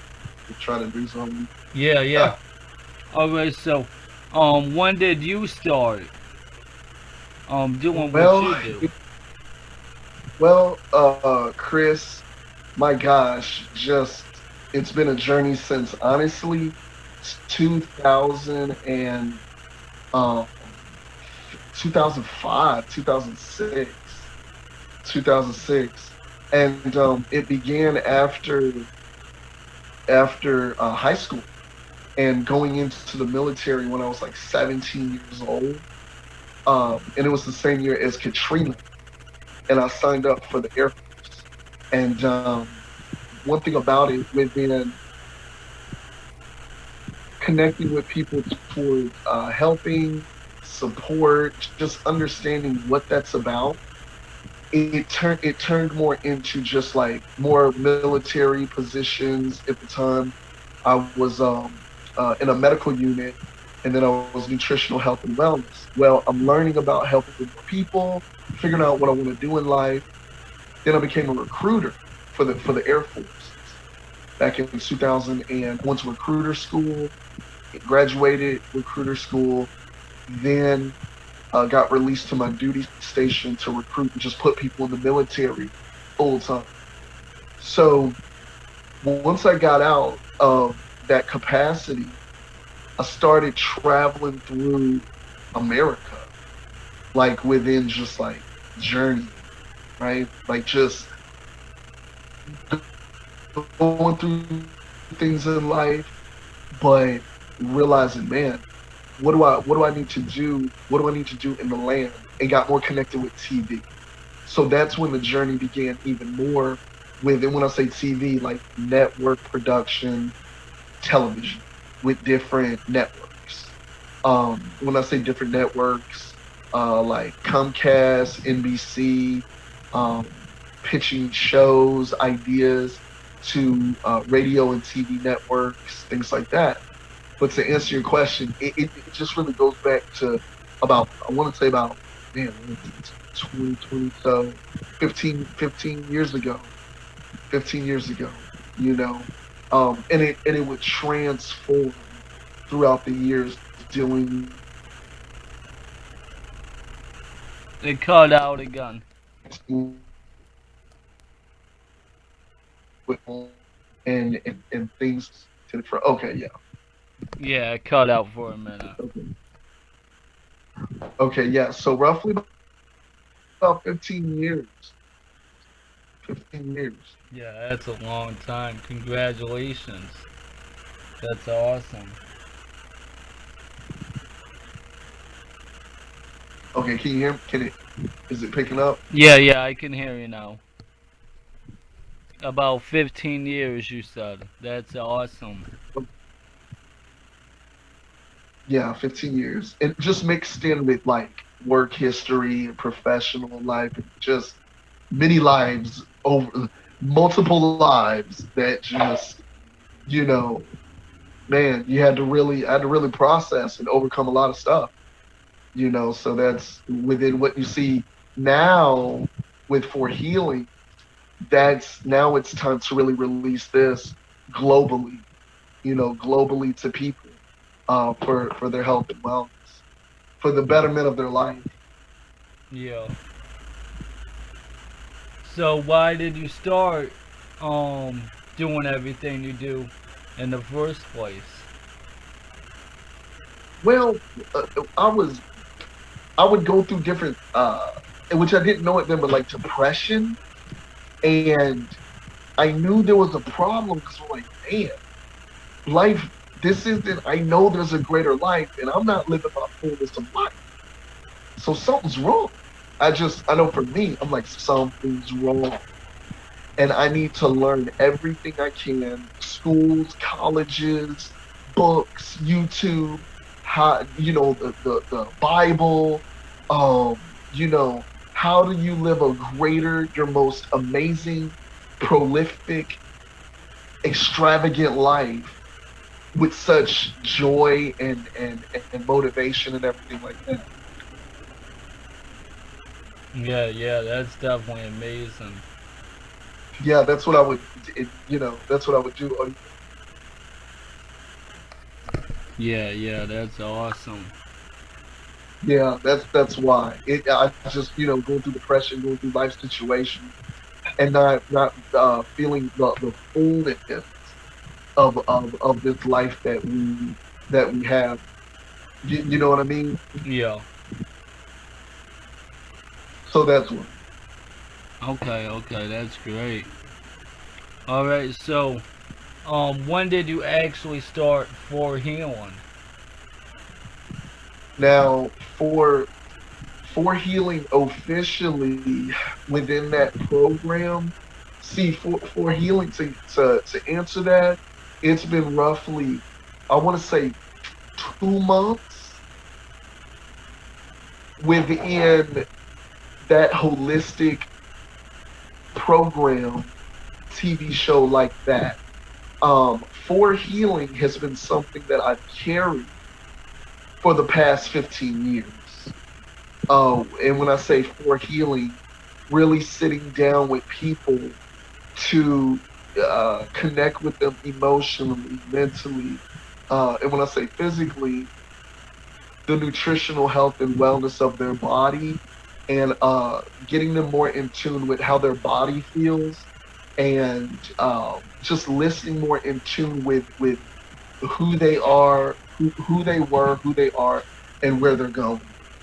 try to do something. Yeah. Alright, so when did you start doing Well, what you do? Chris, my gosh, it's been a journey since honestly 2000 and um 2005, 2006, and it began after high school and going into the military when I was like 17 years old. And it was the same year as Katrina. and I signed up for the Air Force. And one thing about it, within connecting with people towards helping, support, just understanding what that's about, it turned more into just like more military positions at the time. I was in a medical unit, and then I was nutritional health and wellness. Well, I'm learning about helping more people, figuring out what I want to do in life. Then I became a recruiter for the Air Force back in 2000, and I went to recruiter school, graduated recruiter school, then got released to my duty station to recruit and just put people in the military full time. So once I got out of that capacity, I started traveling through America, like within just like journeying, right? Like just going through things in life, but realizing, man, what do I need to do? What do I need to do in the land? And got more connected with TV. So that's when the journey began even more with, and when I say TV, like network production, television with different networks. When I say different networks, like Comcast, NBC, um, pitching shows, ideas to radio and TV networks, things like that. But to answer your question, it just really goes back to about, I want to say about, man, 2020, so 15 years ago, 15 years ago, you know, and it would transform throughout the years dealing It cut out again. with and things to the front. Okay, yeah. Yeah, it cut out for a minute. Okay. Okay, yeah. So roughly about 15 years. 15 years. Yeah, that's a long time. Congratulations. That's awesome. Okay, can you hear me? Is it picking up? Yeah, yeah, I can hear you now. About 15 years, you said. That's awesome. Yeah, 15 years. And just mixed in with like work history and professional life and just many lives over multiple lives that just, you know, man, I had to really process and overcome a lot of stuff, so that's within what you see now with For Healing, that's now it's time to really release this globally, globally to people, for their health and wellness, for the betterment of their life. Yeah. So why did you start doing everything you do in the first place? Well, I was I would go through different, which I didn't know it then, but like depression, and I knew there was a problem because I'm like, man, life. This isn't. I know there's a greater life, and I'm not living my fullness of life. So something's wrong. I know for me, I'm like, something's wrong. And I need to learn everything I can, schools, colleges, books, YouTube, how, the Bible, how do you live a greater, your most amazing, prolific, extravagant life with such joy and motivation and everything like that. Yeah, yeah, that's definitely amazing. Yeah, that's what I would, that's what I would do. Yeah, that's awesome. Yeah, that's why. I just, going through depression, going through life situations, and not feeling the fullness of this life that we have. You know what I mean? Yeah. So that's why. Okay, that's great. All right, so when did you actually start For Healing? Now, For healing officially within that program, see, for healing to answer that, it's been roughly, I want to say, 2 months within that holistic program, TV show like that. For healing has been something that I've carried for the past 15 years. And when I say for healing, really sitting down with people to connect with them emotionally, mentally, and when I say physically, the nutritional health and wellness of their body, and getting them more in tune with how their body feels, and just listening more in tune with who they are, who they were, who they are, and where they're going.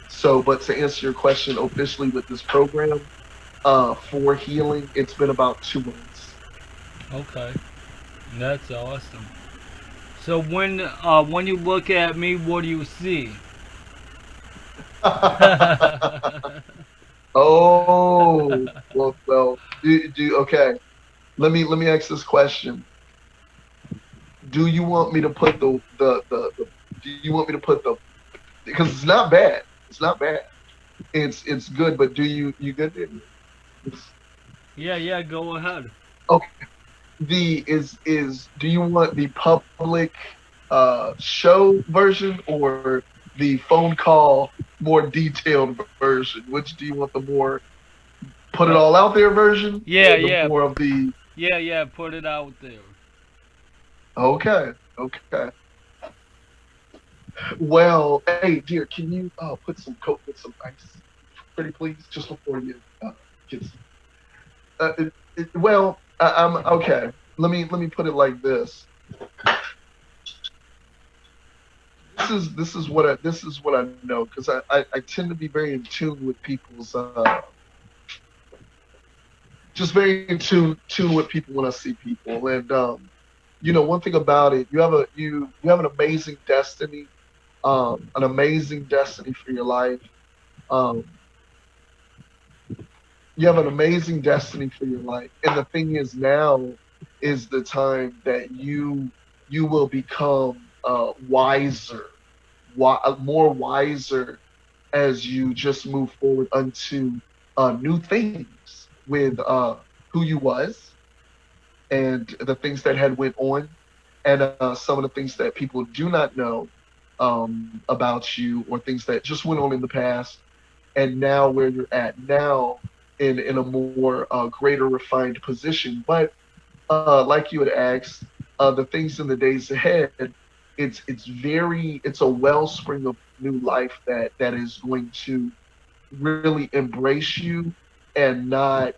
So, but to answer your question officially with this program, for healing, it's been about 2 months. Okay, that's awesome. So when you look at me, what do you see? Oh, well, okay. Let me ask this question. Do you want me to put the do you want me to put the, because it's not bad. It's not bad. It's good, but you good? Yeah, yeah, go ahead. Okay. Do you want the public show version or the phone call more detailed version? Which do you want, the more put it Uh, all out there version yeah, or the yeah, more of the yeah, yeah. Put it out there. okay, okay. Well, hey dear, can you put some coke with some ice, pretty please, just before you get some. Well, I'm okay. Let me put it like this. This is what I know, because I tend to be very in tune with people's just very in tune with people when I see people. And one thing about it, you have an amazing destiny for your life. Um, you have an amazing destiny for your life, and the thing is, now is the time that you will become wiser, more wiser, as you just move forward unto new things with who you was, and the things that had went on, and some of the things that people do not know about you, or things that just went on in the past, and now where you're at now, in a more greater refined position. But like you had asked, the things in the days ahead, it's a wellspring of new life that is going to really embrace you, and not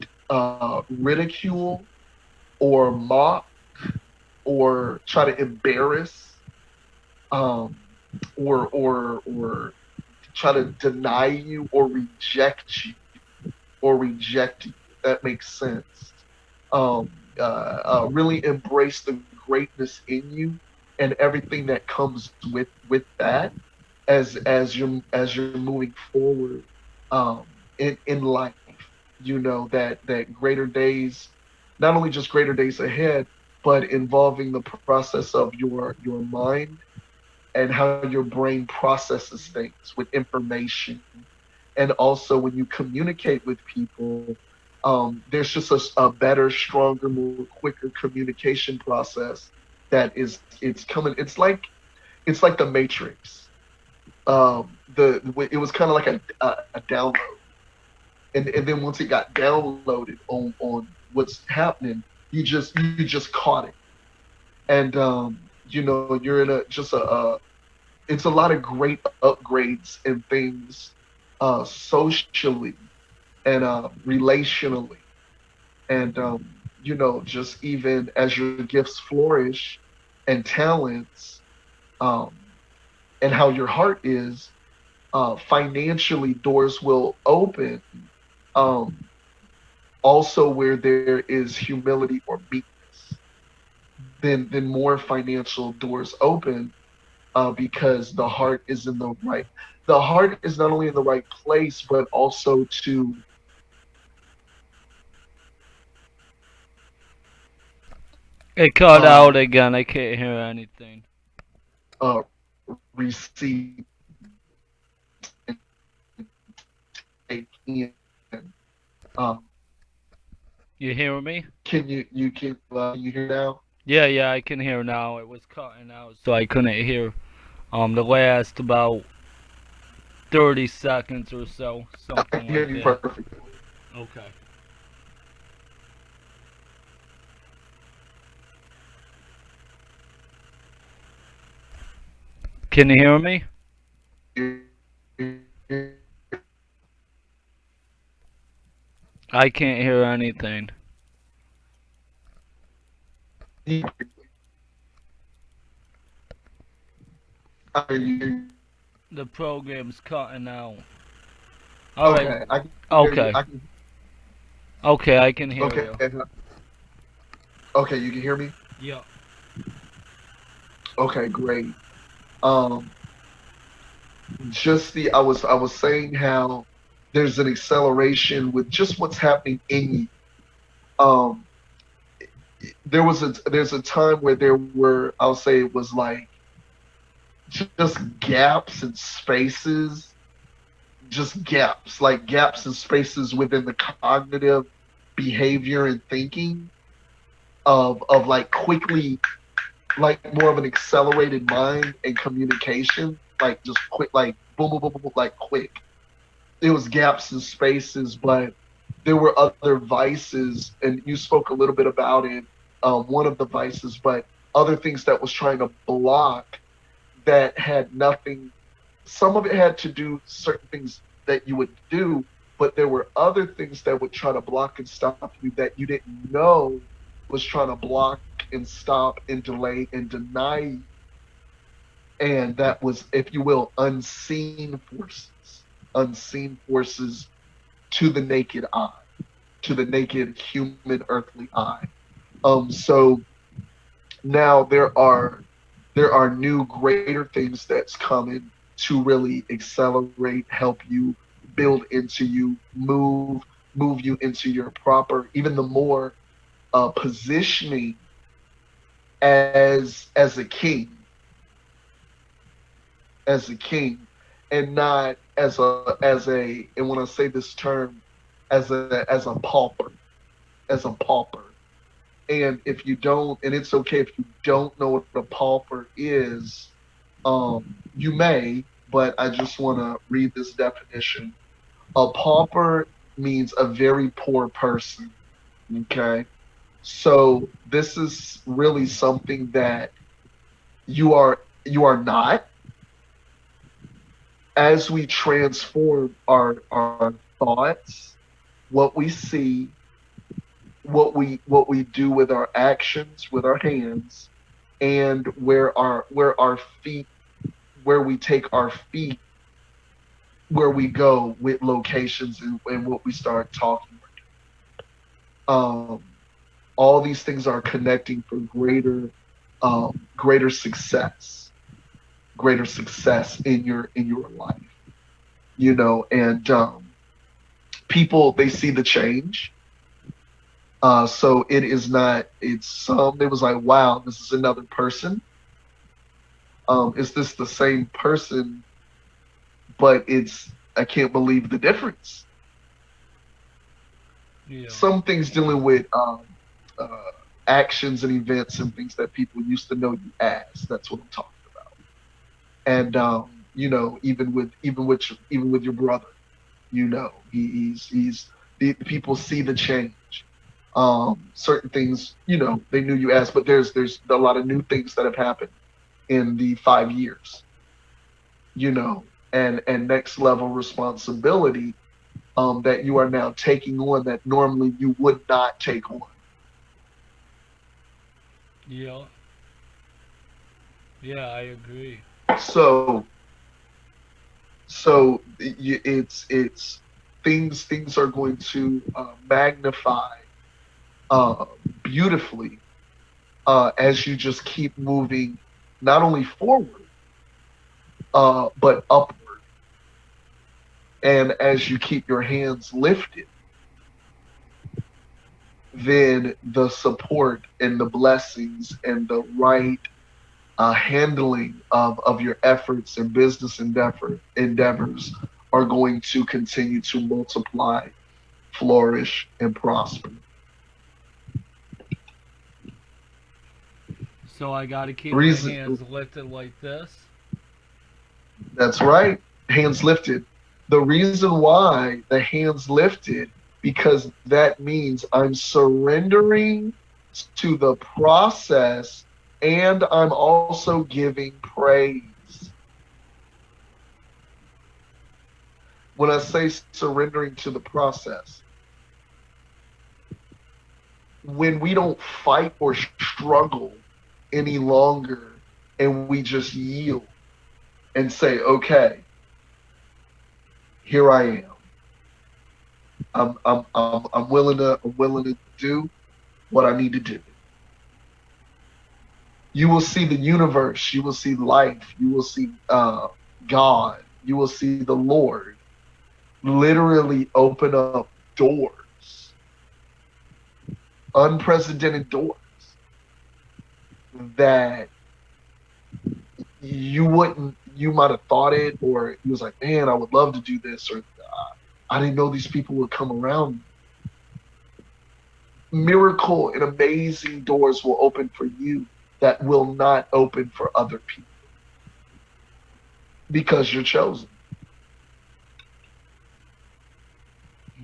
ridicule or mock or try to embarrass, um, or try to deny you or reject you, if that makes sense. Really embrace the greatness in you and everything that comes with that, as you're moving forward in life. That greater days, not only just greater days ahead, but involving the process of your mind, and how your brain processes things with information. And also, when you communicate with people, there's just a better, stronger, more quicker communication process that it's coming. It's like the Matrix. It was kind of like a download, and then once it got downloaded on what's happening, you just caught it. And you're in a just it's a lot of great upgrades and things, socially and relationally, and just even as your gifts flourish and talents, um, and how your heart is, financially, doors will open, um, also where there is humility or meekness, then more financial doors open, because the heart is in the right. the heart is not only in the right place, but also to It cut out um again. I can't hear anything. receive take in. Um, You hear me? can you hear now? Yeah, yeah, I can hear now. It was cutting out, so I couldn't hear the last about 30 seconds or so, I something can hear like you that. perfectly. Okay. Can you hear me? I can't hear anything. I hear you. The program's cutting out. All right. Okay, I can hear you. I Okay. can. Okay, I can hear Okay, you. okay, you can hear me. Yeah. Okay, great. Um, just the I was saying how there's an acceleration with just what's happening in you. Um, there's a time where there were, I'll say it was like just gaps and spaces, just gaps, like gaps and spaces within the cognitive behavior and thinking of like quickly, like more of an accelerated mind and communication, like just quick, like boom, boom, boom, boom, boom, like quick. There was gaps and spaces, but there were other vices, and you spoke a little bit about it. One of the vices, but other things that was trying to block that had nothing. Some of it had to do certain things that you would do, but there were other things that would try to block and stop you that you didn't know was trying to block and stop and delay and deny you. And that was, if you will, unseen forces to the naked eye, to the naked human earthly eye. So now there are new greater things that's coming to really accelerate, help you, build into you, move you into your proper, even the more positioning as a king, as a king, and not as a, and when I say this term, as a pauper, as a pauper. And if you don't, and it's okay if you don't know what a pauper is, you may, but I just want to read this definition. A pauper means a very poor person. Okay. So this is really something that you are not, as we transform our thoughts, what we see, what we do with our actions, with our hands, and where our feet, where we take our feet, where we go with locations, and what we start talking. Um, all these things are connecting for greater success, greater success in your life. And people, they see the change. So it is not. It's some. It was like, wow, this is another person. Is this the same person? But it's, I can't believe the difference. Yeah. Some things dealing with uh, actions and events and things that people used to know you as. That's what I'm talking about. And even with your brother, he's the people see the change. Certain things, they knew you as, but there's a lot of new things that have happened in the 5 years, and next level responsibility that you are now taking on that normally you would not take on. Yeah. Yeah, I agree. So it's things are going to magnify uh, beautifully as you just keep moving, not only forward but upward. And as you keep your hands lifted, then the support and the blessings and the right handling of your efforts and business endeavors are going to continue to multiply, flourish, and prosper. So I gotta keep my Reason hands lifted like this. That's right, hands lifted. The reason why the hands lifted, because that means I'm surrendering to the process and I'm also giving praise. When I say surrendering to the process, when we don't fight or struggle any longer and we just yield and say, okay, here I am. I'm willing to do what I need to do. You will see the universe, you will see life, you will see God, you will see the Lord literally open up doors, unprecedented doors that you might have thought it, or you was like, man, I would love to do this, or I didn't know these people would come around. Miracle and amazing doors will open for you that will not open for other people because you're chosen.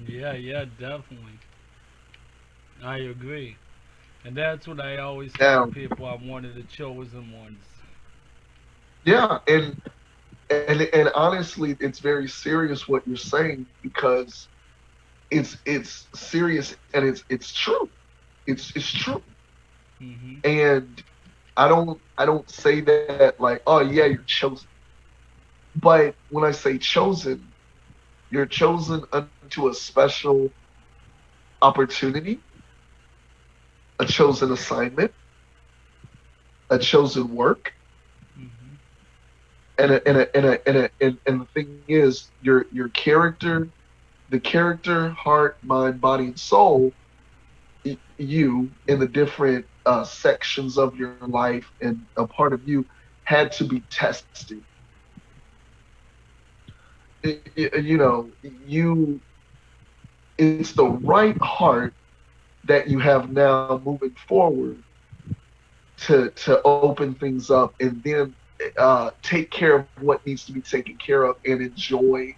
Yeah, yeah, definitely. I agree. And that's what I always tell Now, people. I'm one of the chosen ones. yeah, and honestly, it's very serious what you're saying because it's serious and it's true. It's true. Hmm. And I don't say that like, oh yeah, you're chosen. But when I say chosen, you're chosen unto a special opportunity, a chosen assignment, a chosen work, Hmm. and the thing is, your character, the character, heart, mind, body, and soul, you in the different sections of your life and a part of you had to be tested. It's the right heart that you have now moving forward to open things up and then take care of what needs to be taken care of and enjoy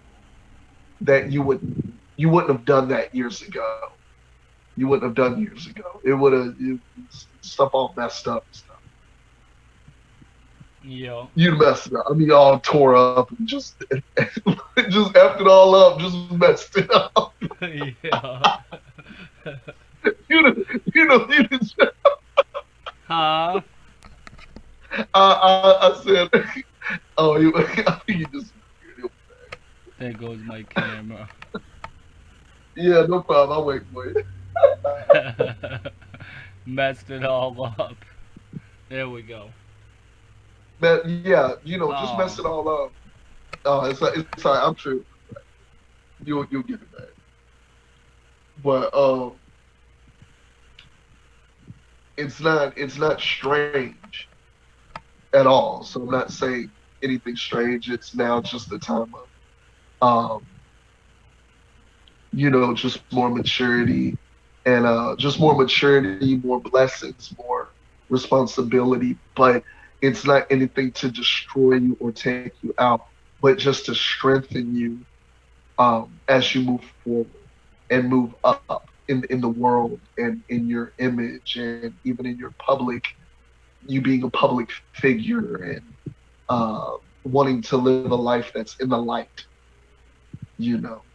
that you wouldn't have done that years ago. You wouldn't have done years ago. It would have stuff all messed up and stuff. Yeah. You'd messed it up. I mean, all tore up and just just effed it all up, just messed it up. Yeah. You just, Huh? I said, oh, I think you just, There goes my camera. yeah, no problem. I'll wait for you. Messed it all up. There we go. Man, yeah, just mess Um, it all up. Oh, it's all right. I'm true. You'll get it back. But it's not strange at all. So I'm not saying anything strange. It's now just the time of just more maturity and just more maturity, more blessings, more responsibility. But it's not anything to destroy you or take you out, but just to strengthen you as you move forward and move up in the world and in your image and even in your public, you being a public figure and wanting to live a life that's in the light.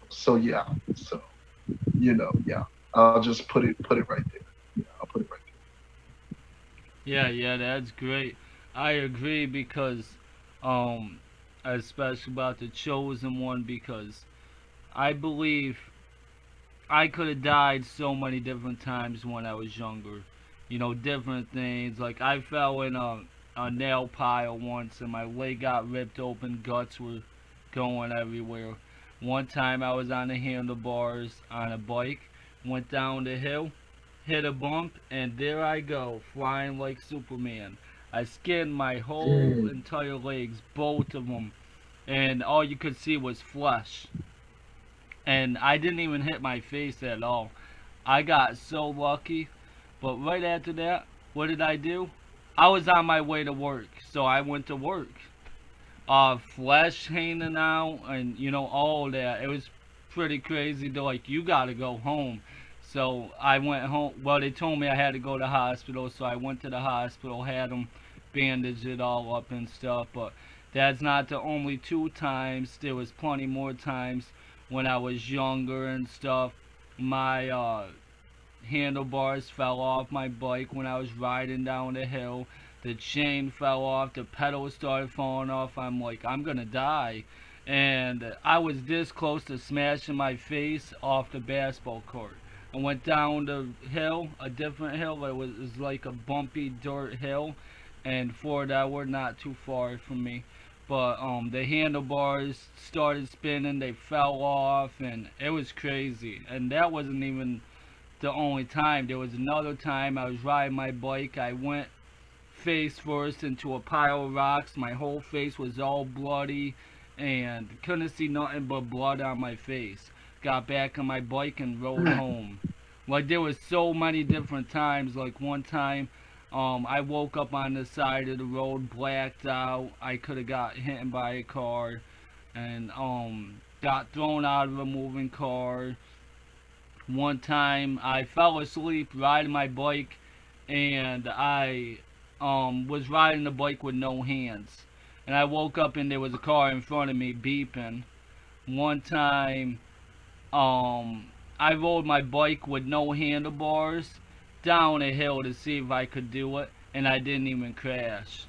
So yeah, so yeah. I'll just put it right there. Yeah, I'll put it right yeah, yeah, that's great. I agree because, um, especially about the chosen one because I believe I could have died so many different times when I was younger. You know, different things. Like I fell in a nail pile once and my leg got ripped open, guts were going everywhere. One time I was on the handlebars on a bike, went down the hill, hit a bump, and there I go, flying like Superman. I skinned my whole Mm. entire legs, both of them, and all you could see was flesh. And I didn't even hit my face at all. I got so lucky. But right after that, what did I do? I was on my way to work, so I went to work. Flesh hanging out, and all that. It was pretty crazy. They're like, you gotta go home. So I went home. Well, they told me I had to go to the hospital, so I went to the hospital, had them bandage it all up and stuff. But that's not the only two times. There was plenty more times when I was younger and stuff. My handlebars fell off my bike when I was riding down the hill. The chain fell off, the pedals started falling off. I'm like, I'm gonna die. And I was this close to smashing my face off the basketball court. I went down the hill, a different hill. It was like a bumpy dirt hill, and for that, we're not too far from me. But the handlebars started spinning, they fell off, and it was crazy. And that wasn't even the only time. There was another time I was riding my bike. I went face first into a pile of rocks. My whole face was all bloody and couldn't see nothing but blood on my face. Got back on my bike and rode home. Like there was so many different times. Like one time, I woke up on the side of the road, blacked out. I could have got hit by a car, and got thrown out of a moving car. One time I fell asleep riding my bike, and I was riding the bike with no hands. And I woke up and there was a car in front of me beeping. One time I rode my bike with no handlebars down a hill to see if I could do it, and I didn't even crash.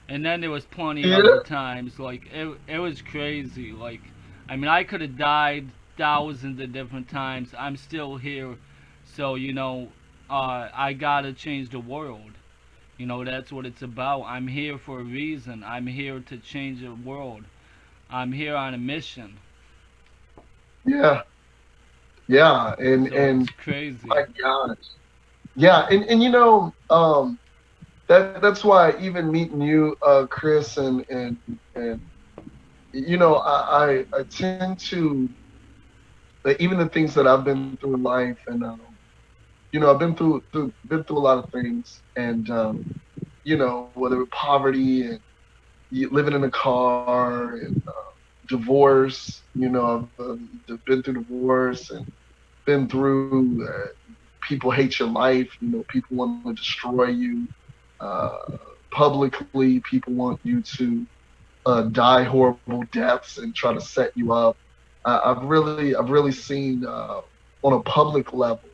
And then there was plenty other Yeah. times. Like it was crazy. Like I mean, I could have died thousands of different times. I'm still here, so I gotta change the world. That's what it's about. I'm here for a reason. I'm here to change the world. I'm here on a mission. Yeah. Yeah. So it's And crazy. my gosh. Yeah. And that's why even meeting you, Chris, and I tend to, like, even the things that I've been through in life, and I've been through a lot of things, and whether it's poverty and living in a car and divorce. I've been through divorce and been through people hate your life. People want to destroy you uh, publicly. People want you to die horrible deaths and try to set you up. I've really seen on a public level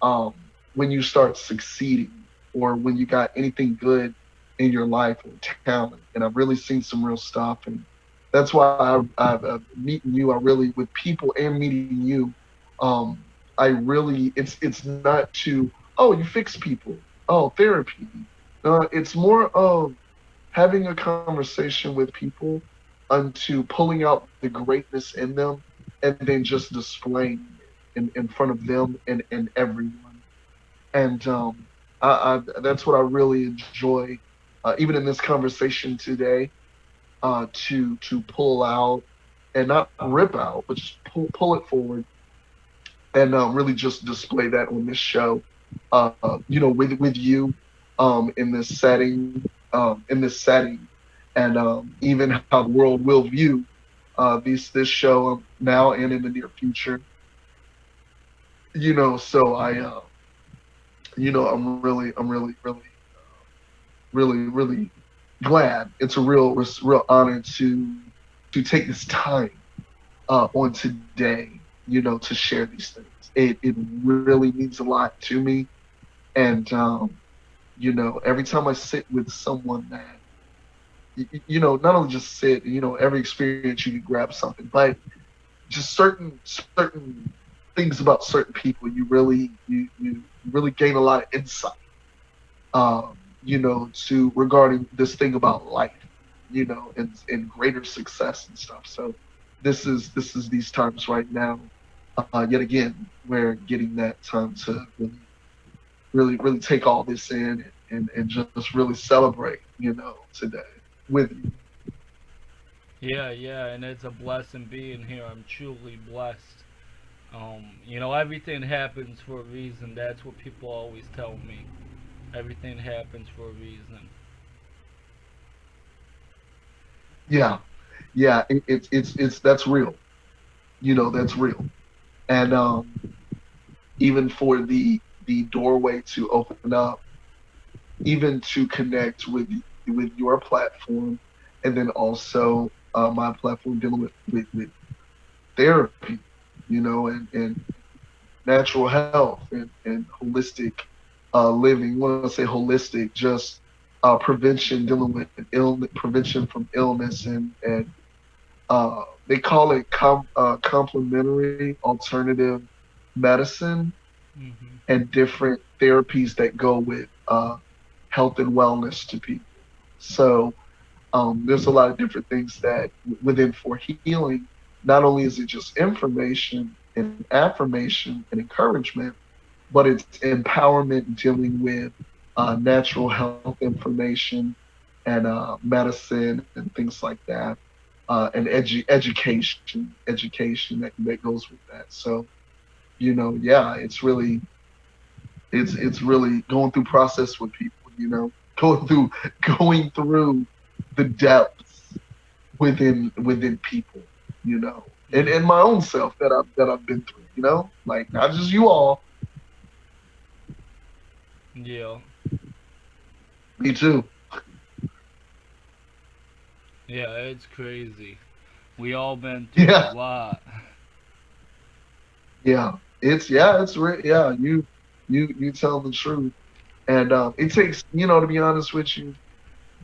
um, when you start succeeding or when you got anything good in your life or talent. And I've really seen some real stuff. And that's why I've meeting you. I really, with people and meeting you, I really, it's not to, oh, you fix people. Oh, therapy. It's more of having a conversation with people unto pulling out the greatness in them and then just displaying it in front of them and everyone. And that's what I really enjoy, even in this conversation today, to pull out and not rip out, but just pull it forward and really just display that on this show. With you, in this setting, and even how the world will view this show now and in the near future. So I'm really glad. It's a real honor to take this time on today, to share these things. It really means a lot to me, and every time I sit with someone that not only just sit, every experience you can grab something, but just certain things about certain people, you really gain a lot of insight, to regarding this thing about life, and greater success and stuff. So This is these times right now. Yet again, we're getting that time to really take all this in and just really celebrate, today with you. Yeah, yeah, and it's a blessing being here. I'm truly blessed. Everything happens for a reason. That's what people always tell me. Everything happens for a reason. Yeah, yeah, it's that's real. That's real. And even for the doorway to open up, even to connect with your platform, and then also my platform dealing with therapy, and natural health and holistic living. When I say holistic, just prevention, dealing with illness, prevention from illness, and they call it complementary alternative medicine Hmm. and different therapies that go with health and wellness to people. So there's a lot of different things that within for healing. Not only is it just information and affirmation and encouragement, but it's empowerment dealing with natural health information and medicine and things like that, and education that goes with that. So yeah, it's really going through process with people, going through going through the depths within people, and my Hmm. own self that I've been through, like not just you all, Yeah, me too. yeah, it's crazy. We all been through a Yeah, lot. yeah, you tell the truth, and it takes, to be honest with you,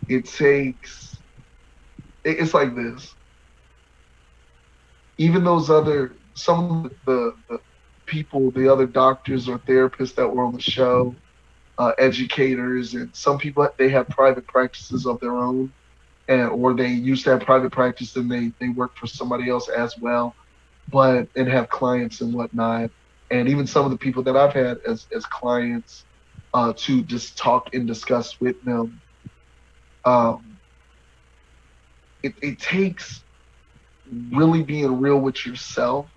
it takes it's like this. Even those other some of the people, the other doctors or therapists that were on the show, educators, and some people they have private practices of their own, and or they used to have private practice and they work for somebody else as well, but and have clients and whatnot. And even some of the people that I've had as clients, to just talk and discuss with them, um, it takes really being real with yourself.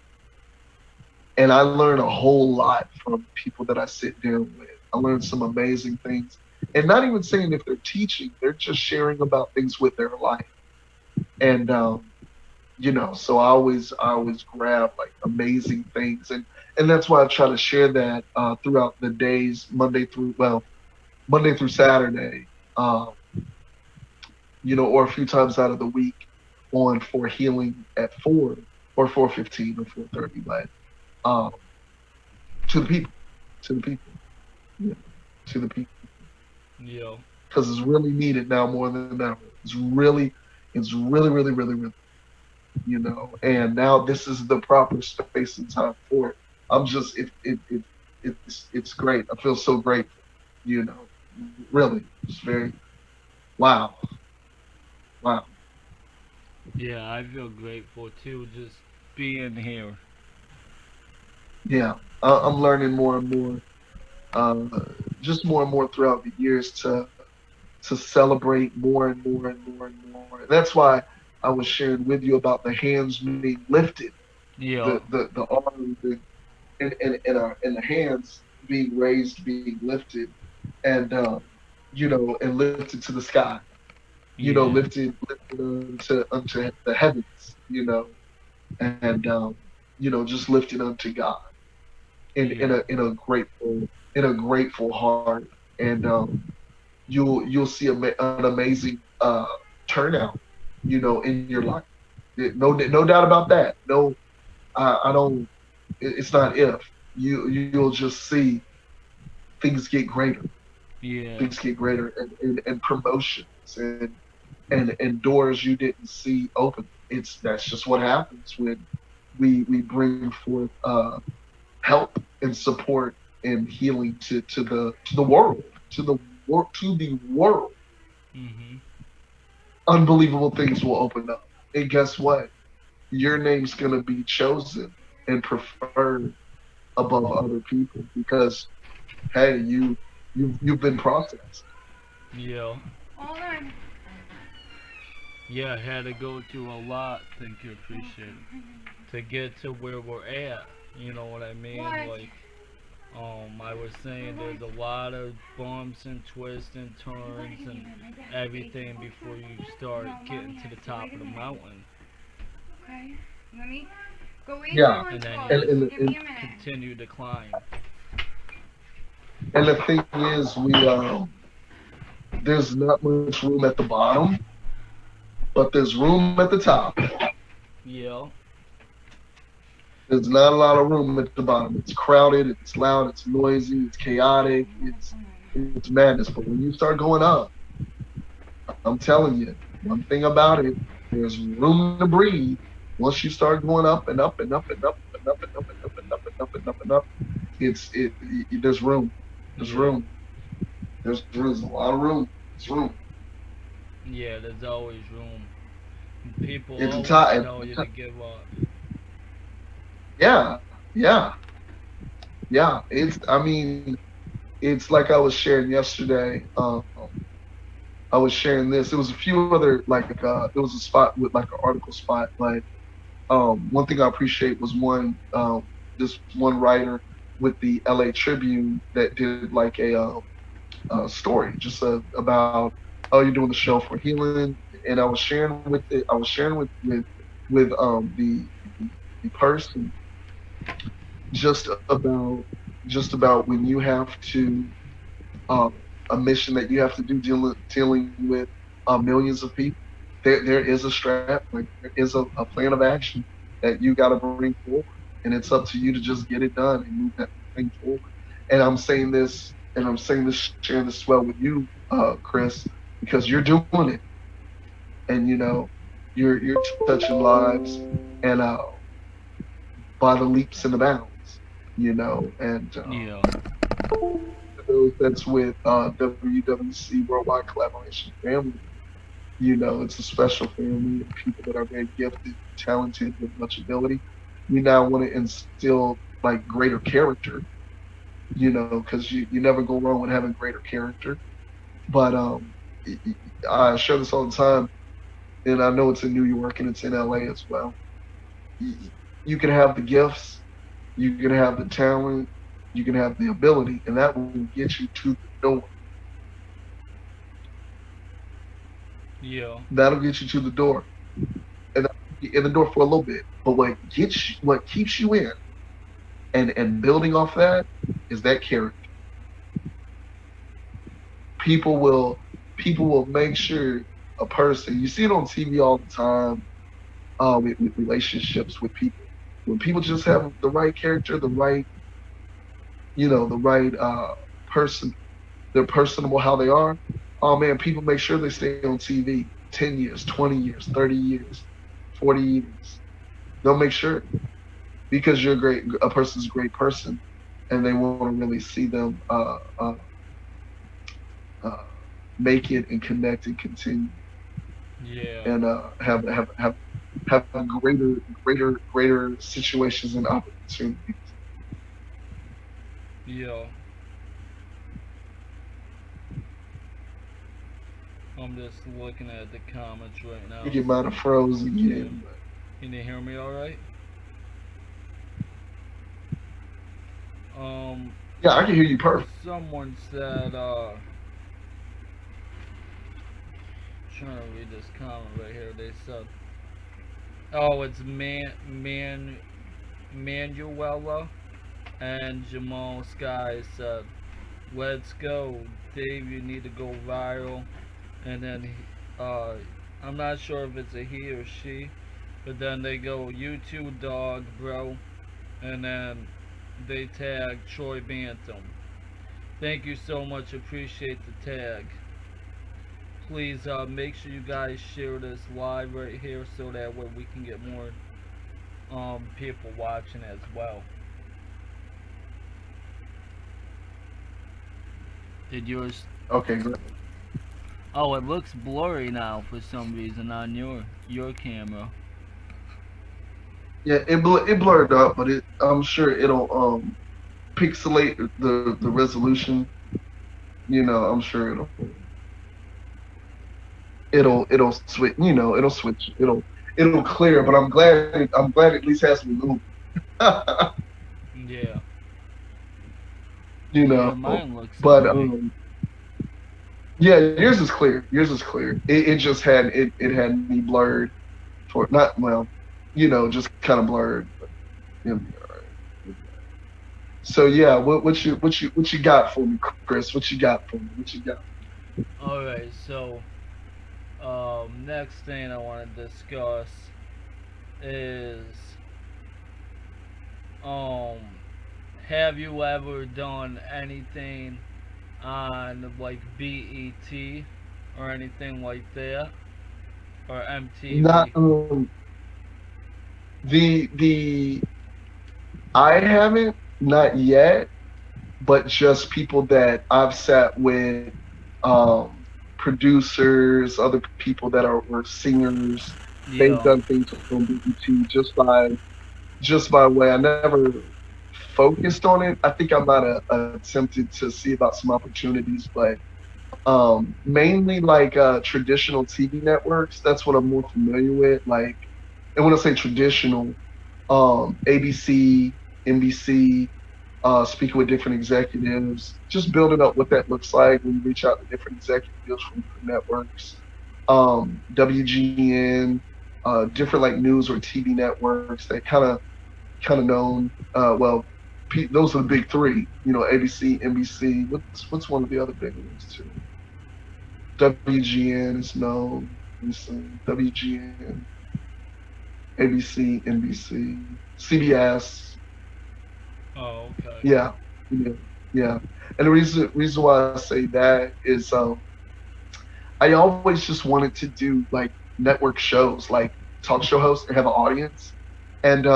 And I learn a whole lot from people that I sit down with. I learn some amazing things. And not even saying if they're teaching, they're just sharing about things with their life. And so I always grab like amazing things, and that's why I try to share that throughout the days, Monday through Saturday, or a few times out of the week on for healing at 4 or 4:15 or 4:30, but um, to the people, to the people, yeah, to the people, Yeah, because it's really needed now more than ever. It's really, and now this is the proper space and time for it. I'm just it's great. I feel so grateful, you know, really. It's very wow, wow. yeah, I feel grateful too, just being here. Yeah, I'm learning more and more, uh, just more and more throughout the years to celebrate more and more and more and more. And that's why I was sharing with you about the hands being lifted, Yeah, the arms and the hands being raised, being lifted, and and lifted to the sky, yeah, lifted unto the heavens, and just lifted unto God yeah, in a grateful heart, and you'll see an amazing turnout, in your life. No doubt about that. No, I don't. It's not if you'll just see things get greater, yeah, things get greater, and promotions and doors you didn't see open. That's just what happens when we bring forth help and support and healing to the world, to the world. mhm, Unbelievable things will open up. And guess what? your name's gonna be chosen and preferred above other people because hey, you've been processed. Yeah. Hold on. Yeah, I had to go through a lot, thank you, appreciate it, to get to where we're at. You know what I mean? What? Like, I was saying there's a lot of bumps and twists and turns and everything before you start No, getting mommy to the has to. top Wait a of the minute. mountain Okay. Let me go eat Yeah, some and lunch then you and clothes. just and Give and, me a minute. continue to climb. and the thing is, there's not much room at the bottom, but there's room at the top. Yeah, There's not a lot of room at the bottom. It's crowded, it's loud, it's noisy, it's chaotic, I'm gonna come it's madness. But when you start going up, I'm telling you, one thing about it, there's room to breathe. Once you start going up and up and up and up and up and up and up and up and up and up and up, there's room. There's yeah, room. There's a lot of room. There's room. yeah. There's always room. People It's a always time. tell you to give up. Yeah, yeah, yeah. I mean, it's like I was sharing yesterday. I was sharing this. There was a few other there was a spot with like an article spot. Like one thing I appreciate was this one writer with the LA Tribune that did like a story just about oh you're doing the show for healing, and I was sharing with it. I was sharing with the person just about when you have to um, a mission that you have to do dealing with millions of people. There is a strat, like there is a plan of action that you got to bring forward, and it's up to you to just get it done and move that thing forward. And I'm saying this, sharing this well with you, Chris, because you're doing it, and you're touching lives, and by the leaps and the bounds, and Yeah, those that's with WWC Worldwide Collaboration family. It's a special family of people that are very gifted, talented, with much ability. We now want to instill like greater character, because you never go wrong with having greater character. But I share this all the time, and I know it's in New York and it's in LA as well. You can have the gifts, you can have the talent, you can have the ability, and that will get you to the door. yeah, That'll get you to the door, and that'll keep you in the door for a little bit. But what keeps you in, and building off that is that character. People will people will make sure a person. You see it on TV all the time, with relationships with people. When people just have the right character, the right person, they're personable how they are. Oh man, people make sure they stay on TV 10 years, 20 years, 30 years, 40 years. They'll make sure because a person's a great person, and they want to really see them uh, make it and connect and continue yeah, and have greater situations and opportunities. yeah. I'm just looking at the comments right I now, think it might have froze again, Jim. but Can you hear me all right? Um, yeah, I can hear you perfect. someone said, trying to read this comment right here. They said, oh, it's Manuela and Jamal Sky said, let's go, Dave. You need to go viral. And then, I'm not sure if it's a he or she, but then they go, you too, dog, bro. And then they tag Troy Bantam. Thank you so much. Appreciate the tag. Please make sure you guys share this live right here so that way we can get more people watching as well. Did yours? Okay, great. Oh, it looks blurry now for some reason on your camera. Yeah, it blurred up, but I'm sure it'll pixelate the resolution. I'm sure it'll switch. It'll switch. It'll clear. But I'm glad it at least has me moving. Yeah. you Yeah, know, mine looks but okay. yeah, yours is clear. Yours is clear. It just it had me blurred for not well, just kind of blurred. But it'll be all right. It'll be all right. So yeah, what you got for me, Chris? What you got for me? What you got? All right, so next thing I want to discuss is um, have you ever done anything on like BET or anything like that or Not MTV? the I haven't not yet, but just people that I've sat with, um, producers, other people that were singers. They've Yeah, done things on BET just by way. I never focused on it. I think I might have attempted to see about some opportunities, but mainly like traditional TV networks. That's what I'm more familiar with. Like, and when I say traditional, ABC, NBC, speaking with different executives, just building up what that looks like when you reach out to different executives from different networks, WGN, different like news or TV networks that kind of known. Well, those are the big three. ABC, NBC. What's one of the other big ones too? WGN is known. Let me see. WGN, ABC, NBC, CBS. oh, okay. Yeah, yeah, yeah. And the reason why I say that is I always just wanted to do like network shows, like talk show hosts and have an audience. And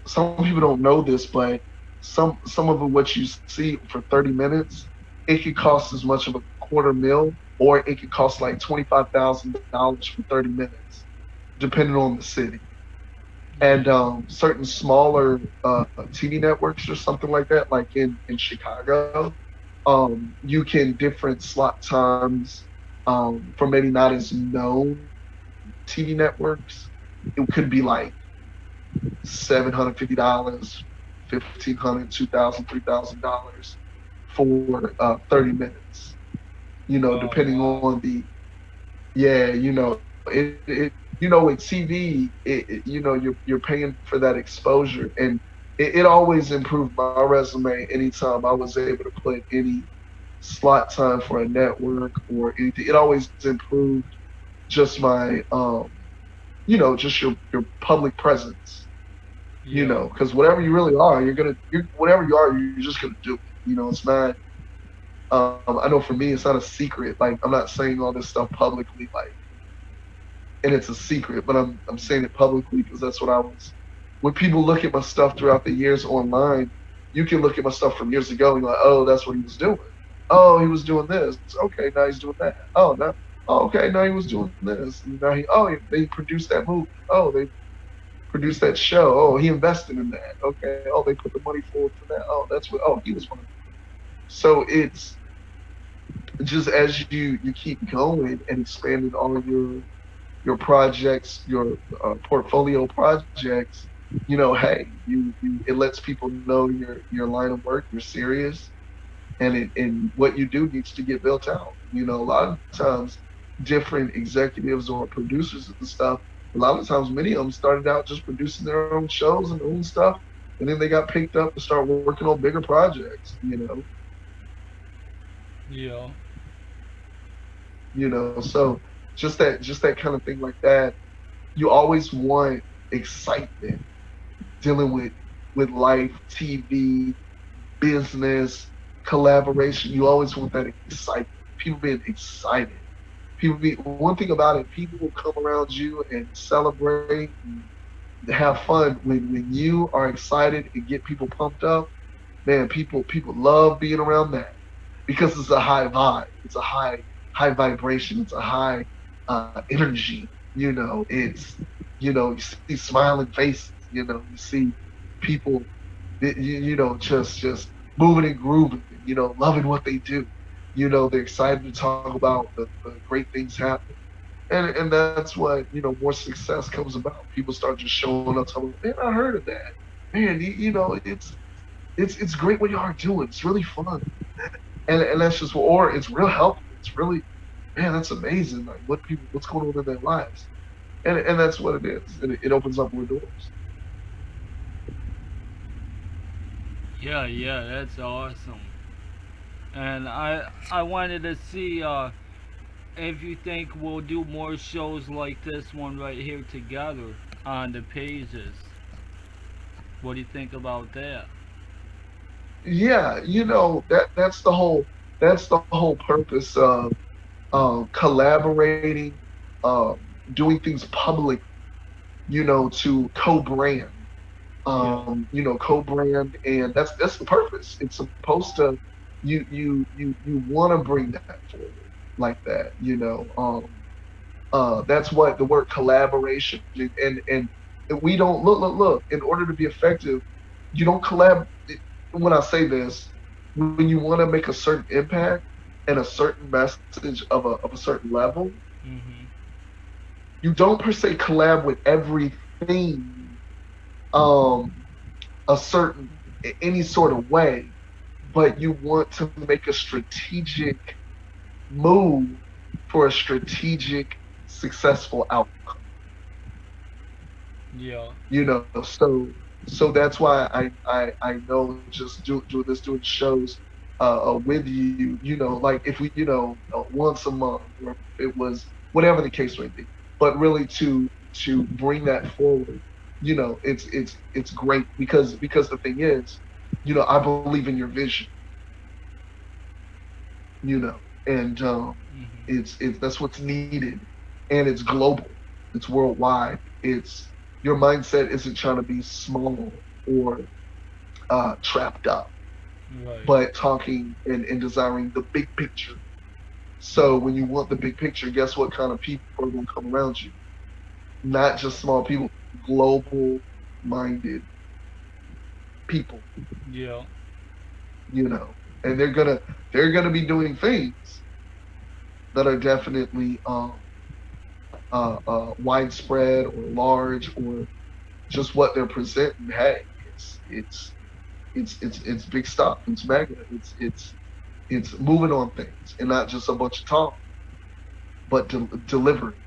some people don't know this, but some of what you see for 30 minutes, it could cost as much of a quarter mil, or it could cost like $25,000 for 30 minutes, depending on the city. And Yeah. certain smaller TV networks or something like that, like in Chicago, you can different slot times for maybe not as known TV networks. It could be like $750, 1,500, 2,000, $3,000 for 30 minutes. Oh Depending wow. on the yeah, with TV, you're paying for that exposure, and it always improved my resume anytime I was able to put any slot time for a network or anything. It always improved just my just your public presence. Yeah. Because whatever you really are, you're whatever you are, you're just gonna do it. It's not. I know for me, it's not a secret. Like, I'm not saying all this stuff publicly, like, and it's a secret, but I'm saying it publicly because that's what I was. When people look at my stuff throughout the years online, you can look at my stuff from years ago and you're like, oh, that's what he was doing. Oh, he was doing this. Okay, now he's doing that. Oh, now, oh, okay, now he was doing this. And now they produced that movie. Oh, they produced that show. Oh, he invested in that. Okay. Oh, they put the money forward for that. Oh, that's what. Oh, he was one of them. So it's just as you keep going and expanding all your projects, your portfolio projects, hey, it lets people know your line of work, you're serious, and what you do needs to get built out. A lot of times, different executives or producers and stuff, a lot of times, many of them started out just producing their own shows and own stuff, and then they got picked up to start working on bigger projects. Yeah. So just that kind of thing like that. You always want excitement dealing with life, TV, business, collaboration. You always want that excitement. People being excited. One thing about it, people will come around you and celebrate and have fun when you are excited and get people pumped up. Man, people love being around that because it's a high vibe. It's a high vibration. It's a high energy. It's you see smiling faces. You see people, just moving and grooving, loving what they do. They're excited to talk about the great things happening. And that's what, more success comes about. People start just showing up talking about, man, I heard of that. Man, it's great what y'all are doing. It's really fun. And that's just, or it's real helpful. It's really, man, that's amazing. Like what's going on in their lives. And that's what it is. And it opens up more doors. Yeah, yeah, that's awesome. And I wanted to see if you think we'll do more shows like this one right here together on the pages. What do you think about that? Yeah, that's the whole purpose of collaborating, doing things public, to co-brand, Yeah. co-brand, and that's the purpose. It's supposed to, you want to bring that forward like that, that's what the word collaboration, and we don't look. In order to be effective, you don't collab. When I say this, when you want to make a certain impact and a certain message of a certain level, Mhm. you don't per se collab with everything, um a certain any sort of way, but you want to make a strategic move for a strategic successful outcome. Yeah. So that's why I know, just doing this, doing shows with you, like if we, once a month, or if it was whatever the case may be, but really to bring that forward, it's great, because the thing is, I believe in your vision, and Mhm. it's that's what's needed, and it's global, it's worldwide. It's Your mindset isn't trying to be small or trapped up, Right. but talking and desiring the big picture. So when you want the big picture, guess what kind of people are going to come around you? Not just small people, global minded people, Yeah. and they're gonna be doing things that are definitely widespread or large, or just what they're presenting. Hey, it's big stuff. It's mega. It's moving on things, and not just a bunch of talk, but delivering.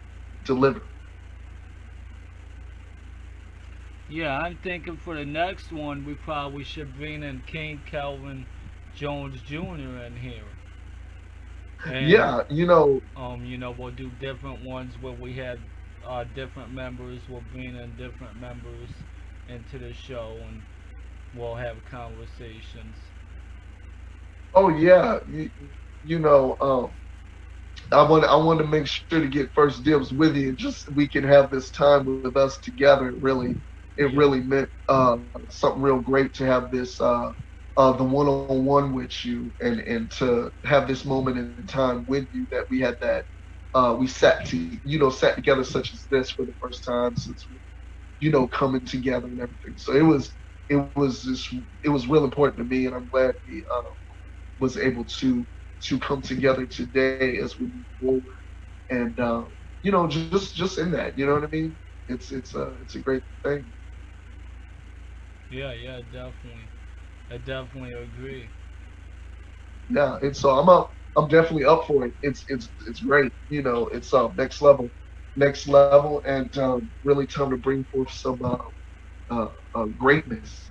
Yeah, I'm thinking for the next one we probably should bring in King Calvin Jones Jr. in here. And Yeah, we'll do different ones where we have different members. We'll bring in different members into the show, and we'll have conversations. oh yeah, I want to make sure to get first dibs with you. Just we can have this time with us together. It really Yeah, meant something real great to have this the one-on-one with you, and to have this moment in time with you, that we had that we sat together such as this for the first time since we coming together and everything. So it was real important to me, and I'm glad we was able to come together today as we move forward. And just in that, you know what I mean? It's a great thing. yeah, yeah, definitely. I definitely agree. Yeah, and so I'm definitely up for it. It's great. It's next level, and really time to bring forth some greatness.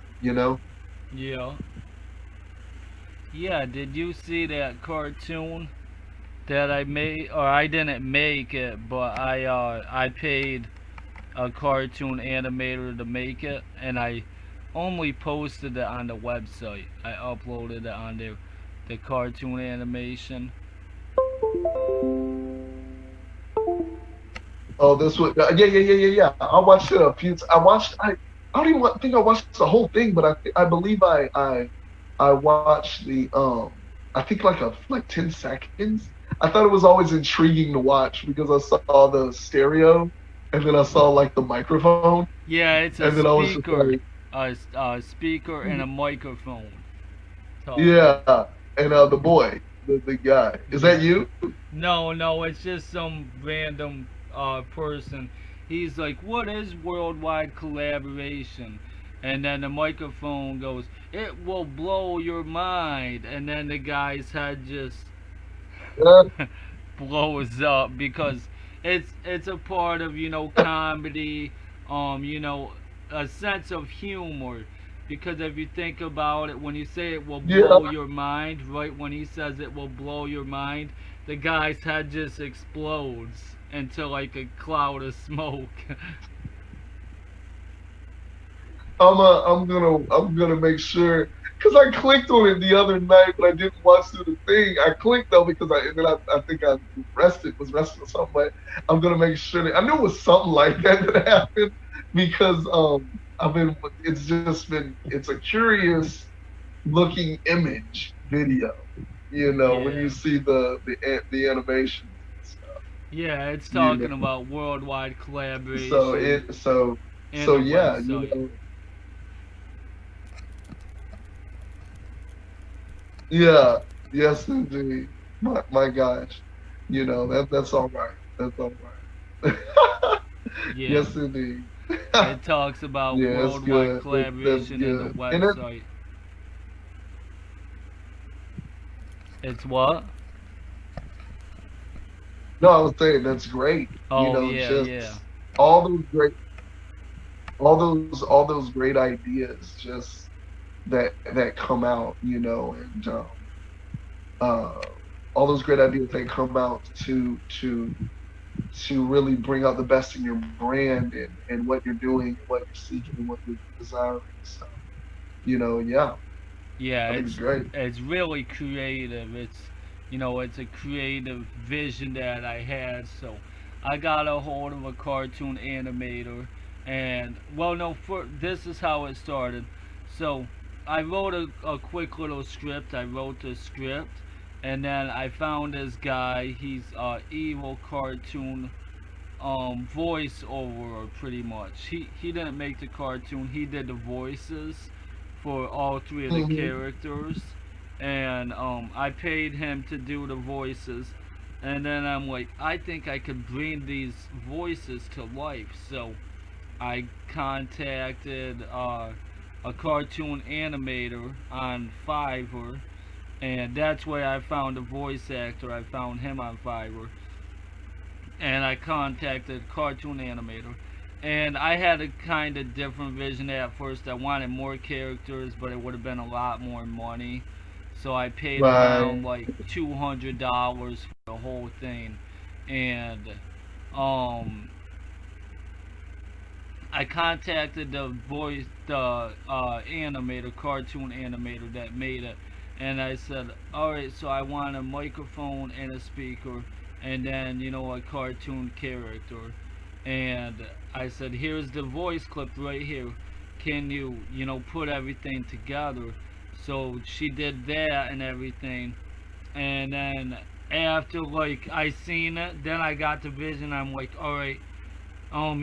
Yeah, yeah. Did you see that cartoon that I made, or I didn't make it, but I paid a cartoon animator to make it, and I only posted it on the website. I uploaded it on the cartoon animation. Oh, this was yeah, yeah, yeah, yeah, yeah. I watched it a few. I watched. I don't even think I watched the whole thing, but I believe I watched the I think like 10 seconds. I thought it was always intriguing to watch because I saw the stereo, and then I saw like the microphone, Yeah, it's a and then I was just speaker, like, a speaker and a microphone talking. yeah. And the boy, the guy, is that Yeah. you? No, no, it's just some random person. He's like, "What is worldwide collaboration?" And then the microphone goes, "It will blow your mind." And then the guy's head just Yeah. blows up because it's a part of comedy, a sense of humor. Because if you think about it, when you say it will Yeah. blow your mind, right when he says it will blow your mind, the guy's head just explodes into like a cloud of smoke. I'm gonna make sure because I clicked on it the other night, but I didn't watch through the thing. I clicked though because I think I was resting or something. But I'm gonna make sure that I knew it was something like that that happened because I've been it's a curious looking image video, when you Yeah. see the animations and stuff, Yeah, it's you talking know. about worldwide So collaboration it so and so the yeah, website. yeah, yes indeed. My gosh. That's all right. That's all right. Yeah. Yes indeed. It talks about Yeah, it's worldwide good. That's collaboration and the good. And it website. It's what? no, I was saying that's great. Oh yeah, yeah. Just all those great all those great ideas just that come out, and uh all those great ideas that come out to really bring out the best in your brand and what you're doing and what you're seeking and what you're desiring. So, yeah, Yeah, I think it's great. it's really creative. It's a creative vision that I had. So I got a hold of a cartoon animator, and well, no, for this is how it started. So I wrote a quick little script. I wrote the script, and then I found this guy. He's a evil cartoon voiceover pretty much. He didn't make the cartoon. He did the voices for all three of the Hmm. characters, and I paid him to do the voices. And then I'm like, I think I could bring these voices to life. So I contacted a cartoon animator on Fiverr, and that's where I found a voice actor. I found him on Fiverr, and I contacted cartoon animator. And I had a kind of different vision at first. I wanted more characters, but it would have been a lot more money. So I paid around Right. like $200 for the whole thing. And um, I contacted the animator, cartoon animator that made it, and I said, all right, so I want a microphone and a speaker, and then a cartoon character, and I said, here's the voice clip right here. Can you put everything together? So she did that and everything, and then after like I seen it, then I got the vision. I'm like, all right,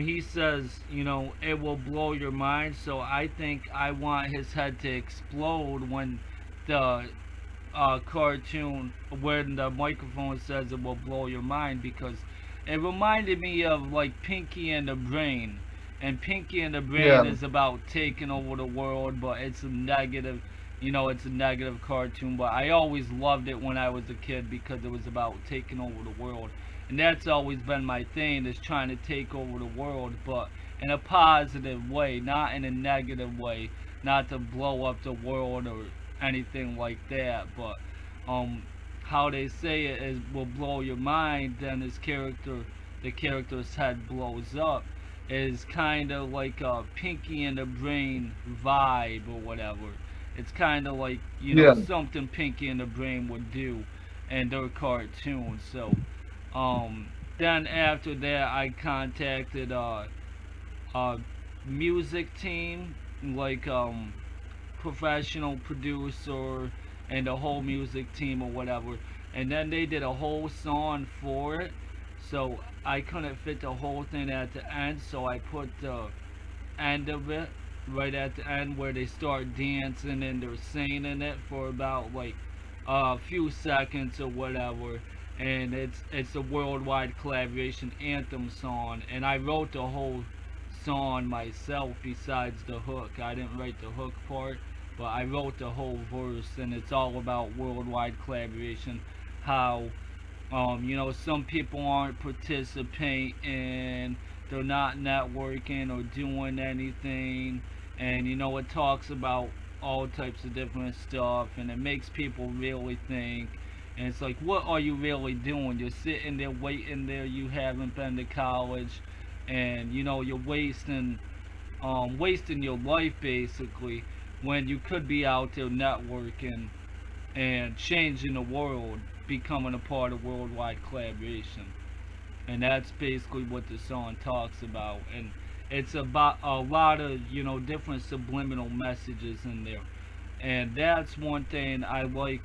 he says, it will blow your mind. So I think I want his head to explode when the cartoon, when the microphone says it will blow your mind, because it reminded me of like Pinky and the Brain. And Pinky and the Brain Yeah. is about taking over the world, but it's a negative cartoon. But I always loved it when I was a kid because it was about taking over the world. And that's always been my thing, is trying to take over the world, but in a positive way, not in a negative way, not to blow up the world or anything like that. But um, how they say it is will blow your mind. Then the character's head blows up. Is kind of like a Pinky and the Brain vibe or whatever. It's kind of like Yeah. something Pinky and the Brain would do in their cartoons. So then after that, I contacted a music team, like professional producer and the whole music team or whatever, and then they did a whole song for it. So I couldn't fit the whole thing at the end, so I put the end of it right at the end where they start dancing and they're singing it for about like a few seconds or whatever. And it's a worldwide collaboration anthem song, and I wrote the whole song myself besides the hook. I didn't write the hook part, but I wrote the whole verse, and it's all about worldwide collaboration. How some people aren't participating, they're not networking or doing anything, and it talks about all types of different stuff, and it makes people really think. And it's like, what are you really doing? You're sitting there waiting there. You haven't been to college, and you're wasting your life basically when you could be out there networking and changing the world, becoming a part of worldwide collaboration. And that's basically what the song talks about. And it's about a lot of different subliminal messages in there. And that's one thing I liked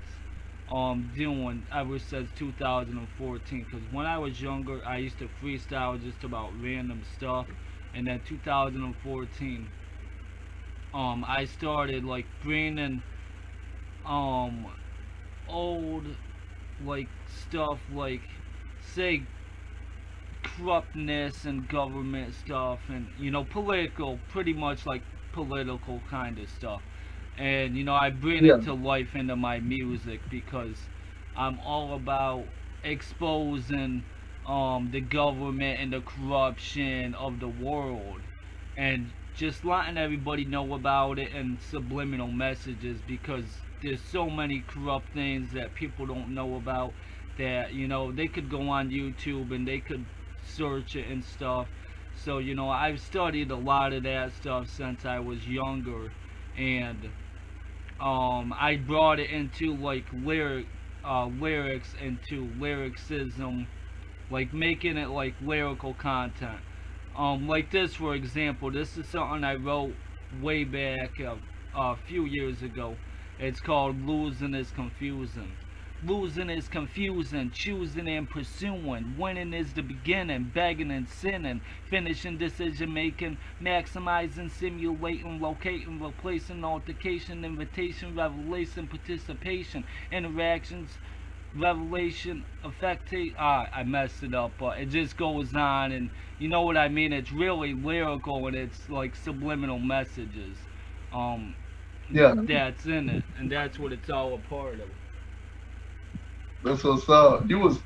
doing ever since 2014. Because when I was younger, I used to freestyle just about random stuff. And then 2014, I started like bringing um old like stuff like say corruptness and government stuff, and political, pretty much like political kind of stuff. And I bring Yeah. it to life into my music because I'm all about exposing the government and the corruption of the world, and just letting everybody know about it and subliminal messages, because there's so many corrupt things that people don't know about, that they could go on YouTube and they could search it and stuff. So I've studied a lot of that stuff since I was younger, and I brought it into like lyrics, into lyricism, like making it like lyrical content. Like this, for example, this is something I wrote way back a few years ago. It's called "Losing is Confusing." Losing is confusing, choosing and pursuing. Winning is the beginning, begging and sinning. Finishing decision making, maximizing, simulating, locating, replacing, altercation, invitation, revelation, participation, interactions, revelation, affectate. I messed it up, but it just goes on, and you know what I mean. It's really lyrical, and it's like subliminal messages. Um, Yeah. that's in it, and that's what it's all a part of. That's what's up. You was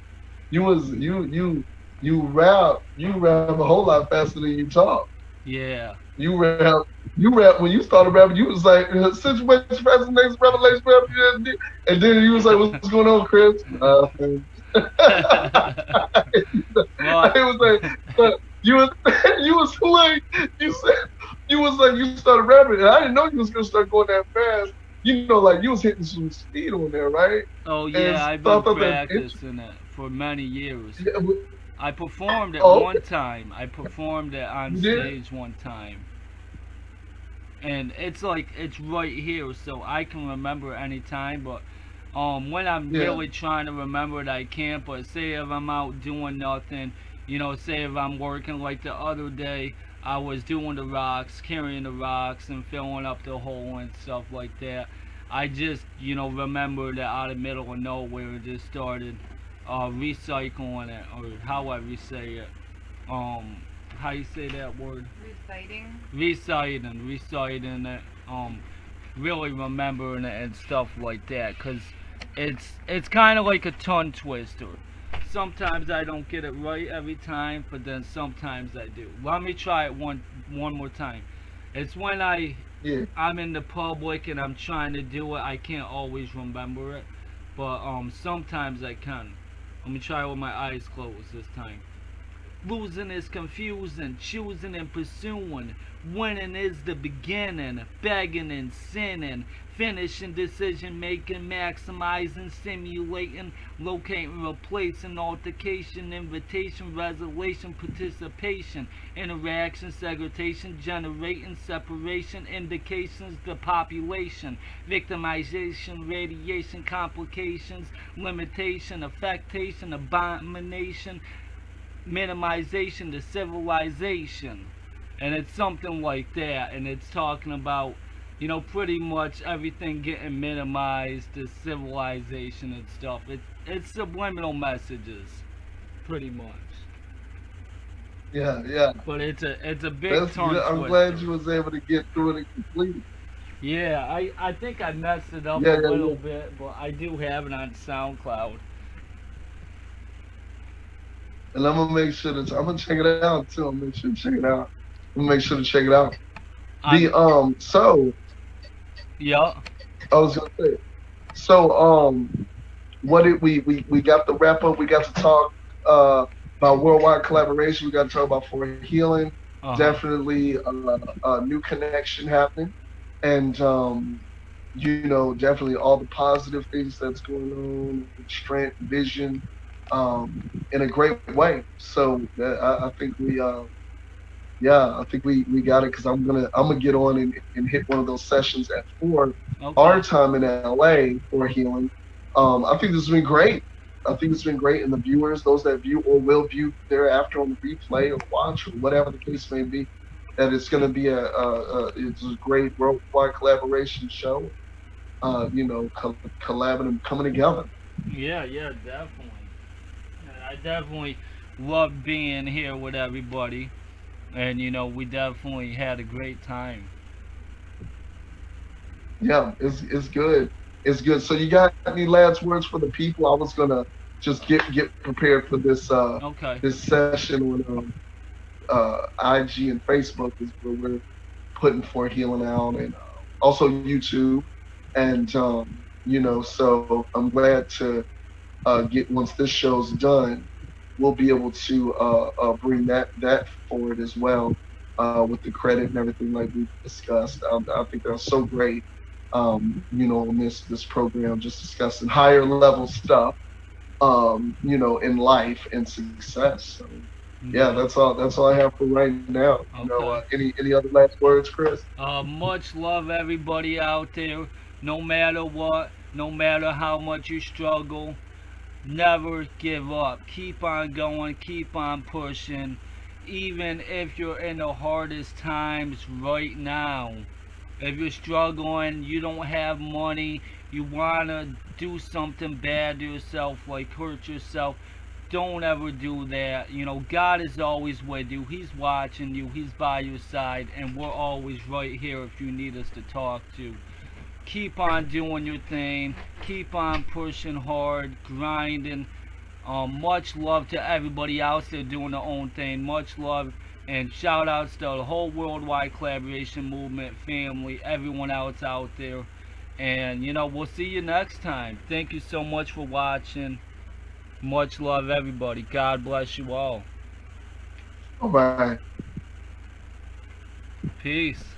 you rap a whole lot faster than you talk. Yeah. You rap you rap when you started rapping, you was like situation fascination revelation revelation," and then you was like, "What's going on, Chris?" Nothing. Well, I was like, but you was you was like you said you was like you started rapping, and I didn't know you was gonna start going that fast. Like you was hitting some speed on there, right? oh And yeah, I've so I been thought that interesting. practicing it for many years. Yeah, I performed it oh, one time. I performed it on you did? stage one time. And it's like it's right here, so I can remember any time. But when I'm Yeah, really trying to remember it, I can't. But say if I'm out doing nothing, say if I'm working, like the other day, I was doing the rocks, carrying the rocks and filling up the hole and stuff like that. I just remembered that out of the middle of nowhere, just started recycling it, or how I say it. Um, how you say that word? Reciting. Reciting it, really remembering it and stuff like that, cause it's kind of like a tongue twister. Sometimes I don't get it right every time, but then sometimes I do. Let me try it one more time. It's when yeah. I'm in the public and I'm trying to do it. I can't always remember it, but sometimes I can. Let me try it with my eyes closed this time. Losing is confusing, choosing and pursuing. Winning is the beginning, begging and sinning. Finishing decision making, maximizing, simulating, locating, replacing, altercation, invitation, resolution, participation, interaction, segregation, generating, separation, indications, the population, victimization, radiation, complications, limitation, affectation, abomination, minimization to civilization, and it's something like that, and it's talking about, pretty much everything getting minimized to civilization and stuff. It's subliminal messages, pretty much. Yeah, yeah. But it's a big That's tongue good. I'm glad twister. you was able to get through it and complete it. Yeah, I think I messed it up a Yeah, yeah, little yeah. bit, but I do have it on SoundCloud. And I'm gonna make sure that I'm gonna check it out too. I'm gonna make sure to check it out. I'm gonna make sure to check it out. On So Yeah. I was gonna say, so what did we got the wrap up, we got to talk about worldwide collaboration, we got to talk about for healing, Uh huh. definitely a new connection happening, and definitely all the positive things that's going on, strength, vision, in a great way. So I think I think we got it, because I'm gonna get on and hit one of those sessions at 4 our Okay. time in LA for healing. I think this has been great. I think it's been great, and the viewers, those that view or will view thereafter on the replay or watch or whatever the case may be, that it's going to be it's a great worldwide collaboration show. Collaborating, coming together. Yeah, yeah, definitely. I definitely love being here with everybody, and we definitely had a great time. Yeah, it's good. It's good. So you got any last words for the people? I was gonna just get prepared for Okay. this session on IG and Facebook, is where we're putting for healing out, and also YouTube. And so I'm glad to get, once this show's done, we'll be able to bring that forward as well, with the credit and everything like we discussed. I think that's so great. On this program, just discussing higher level stuff, in life and success. So yeah, Yeah. that's all I have for right now. Okay. Any other last words, Chris? Much love, everybody out there. No matter what, no matter how much you struggle, never give up. Keep on going, keep on pushing. Even if you're in the hardest times right now, if you're struggling, you don't have money, you want to do something bad to yourself, like hurt yourself, don't ever do that. God is always with you. He's watching you. He's by your side, and we're always right here if you need us to talk to. Keep on doing your thing. Keep on pushing hard, grinding. Much love to everybody else there doing their own thing. Much love, and shout outs to the whole worldwide collaboration movement family, everyone else out there. And we'll see you next time. Thank you so much for watching. Much love, everybody. God bless you all. All right. Peace.